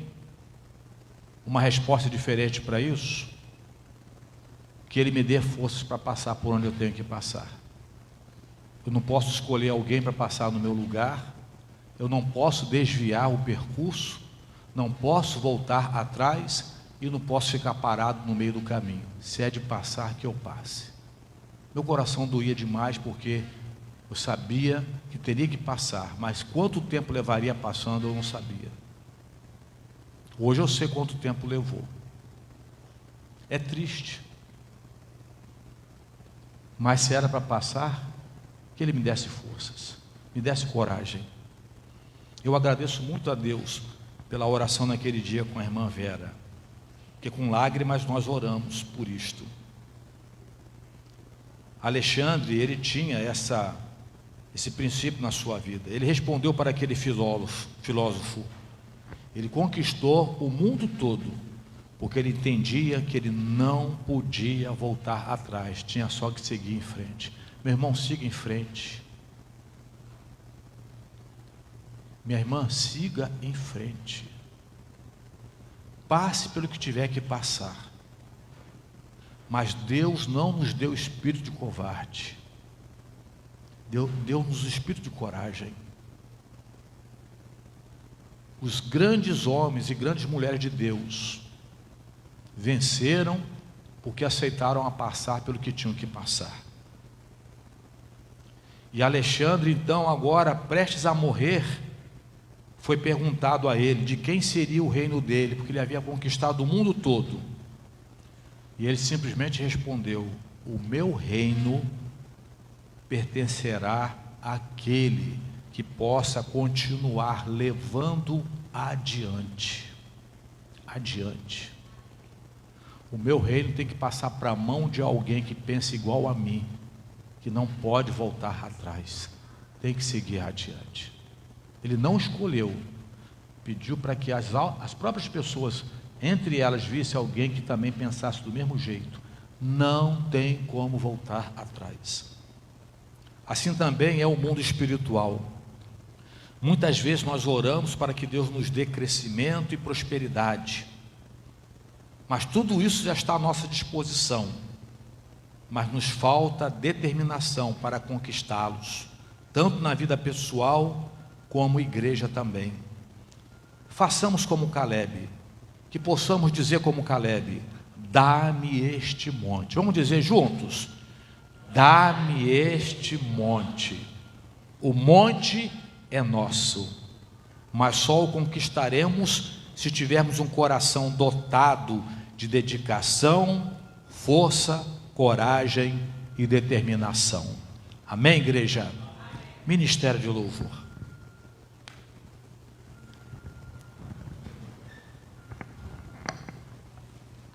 uma resposta diferente para isso, que Ele me dê forças para passar por onde eu tenho que passar. Eu não posso escolher alguém para passar no meu lugar, eu não posso desviar o percurso, não posso voltar atrás e não posso ficar parado no meio do caminho. Se é de passar, que eu passe. Meu coração doía demais, porque eu sabia que teria que passar, mas quanto tempo levaria passando eu não sabia. Hoje eu sei quanto tempo levou. É triste. Mas se era para passar, que Ele me desse forças, me desse coragem. Eu agradeço muito a Deus pela oração naquele dia com a irmã Vera, porque com lágrimas nós oramos por isto. Alexandre, ele tinha esse princípio na sua vida. Ele respondeu para aquele filósofo. Ele conquistou o mundo todo, porque ele entendia que ele não podia voltar atrás, tinha só que seguir em frente. Meu irmão, siga em frente. Minha irmã, siga em frente. Passe pelo que tiver que passar. Mas Deus não nos deu espírito de covarde. Deu-nos o espírito de coragem. Os grandes homens e grandes mulheres de Deus venceram porque aceitaram a passar pelo que tinham que passar. E Alexandre, então, agora prestes a morrer, foi perguntado a ele de quem seria o reino dele, porque ele havia conquistado o mundo todo. E ele simplesmente respondeu: o meu reino pertencerá àquele que possa continuar levando adiante. Adiante. O meu reino tem que passar para a mão de alguém que pensa igual a mim, que não pode voltar atrás, tem que seguir adiante. Ele não escolheu, pediu para que as próprias pessoas, entre elas, vissem alguém que também pensasse do mesmo jeito. Não tem como voltar atrás. Assim também é o mundo espiritual. Muitas vezes nós oramos para que Deus nos dê crescimento e prosperidade, mas tudo isso já está à nossa disposição, mas nos falta determinação para conquistá-los, tanto na vida pessoal como igreja também. Façamos como Caleb, que possamos dizer como Caleb: dá-me este monte. Vamos dizer juntos: dá-me este monte. O monte é nosso, mas só o conquistaremos se tivermos um coração dotado de dedicação, força, coragem e determinação. Amém, igreja? Ministério de louvor.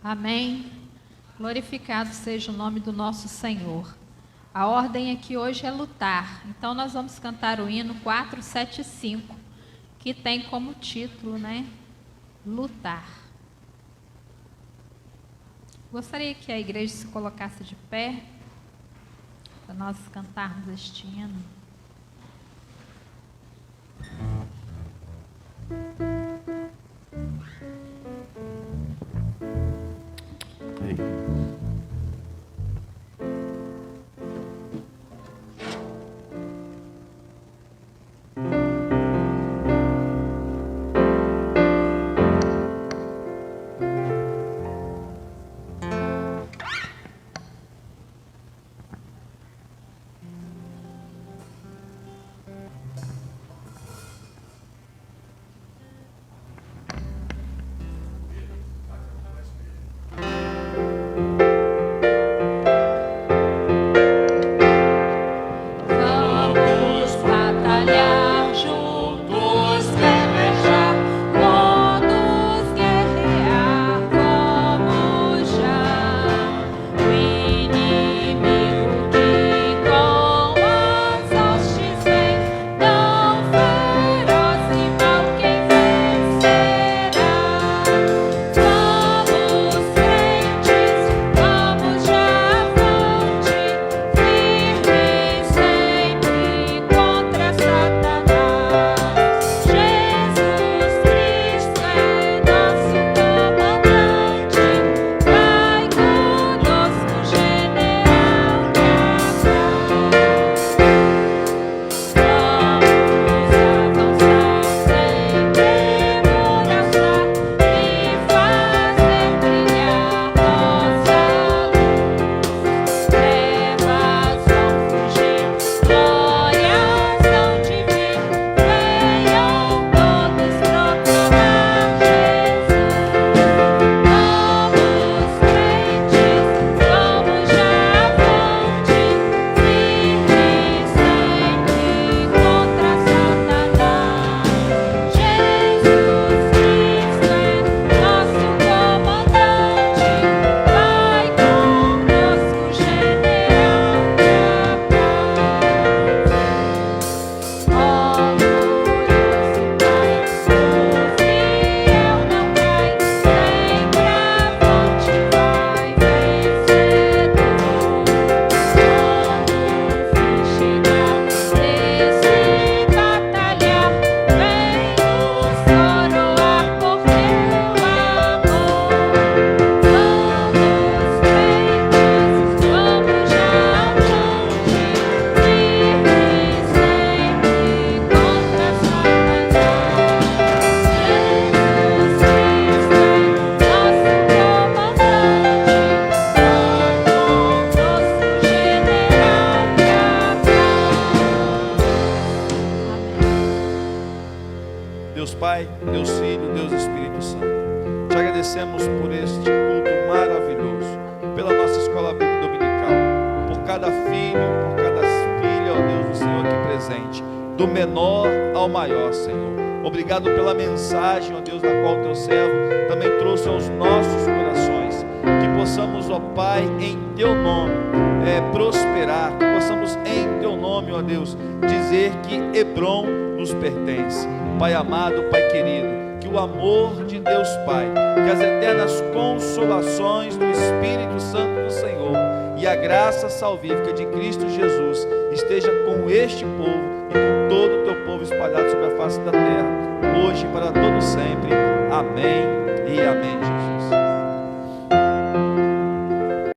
Amém. Glorificado seja o nome do nosso Senhor. A ordem aqui hoje é lutar. Então nós vamos cantar o hino 475, que tem como título, lutar. Gostaria que a igreja se colocasse de pé para nós cantarmos este hino. filho, por cada filha, ó Deus do Senhor aqui presente, do menor ao maior, Senhor. Obrigado pela mensagem, ó Deus, na qual o teu servo também trouxe aos nossos corações. Que possamos, ó Pai, em teu nome, prosperar. Que possamos, em teu nome, ó Deus, dizer que Hebrom nos pertence. Pai amado, Pai querido, que o amor de Deus Pai, que as eternas consolações do Espírito Santo do Senhor e a graça salvífica de Cristo Jesus esteja com este povo e com todo o teu povo espalhado sobre a face da terra, hoje e para todo sempre. Amém e amém, Jesus.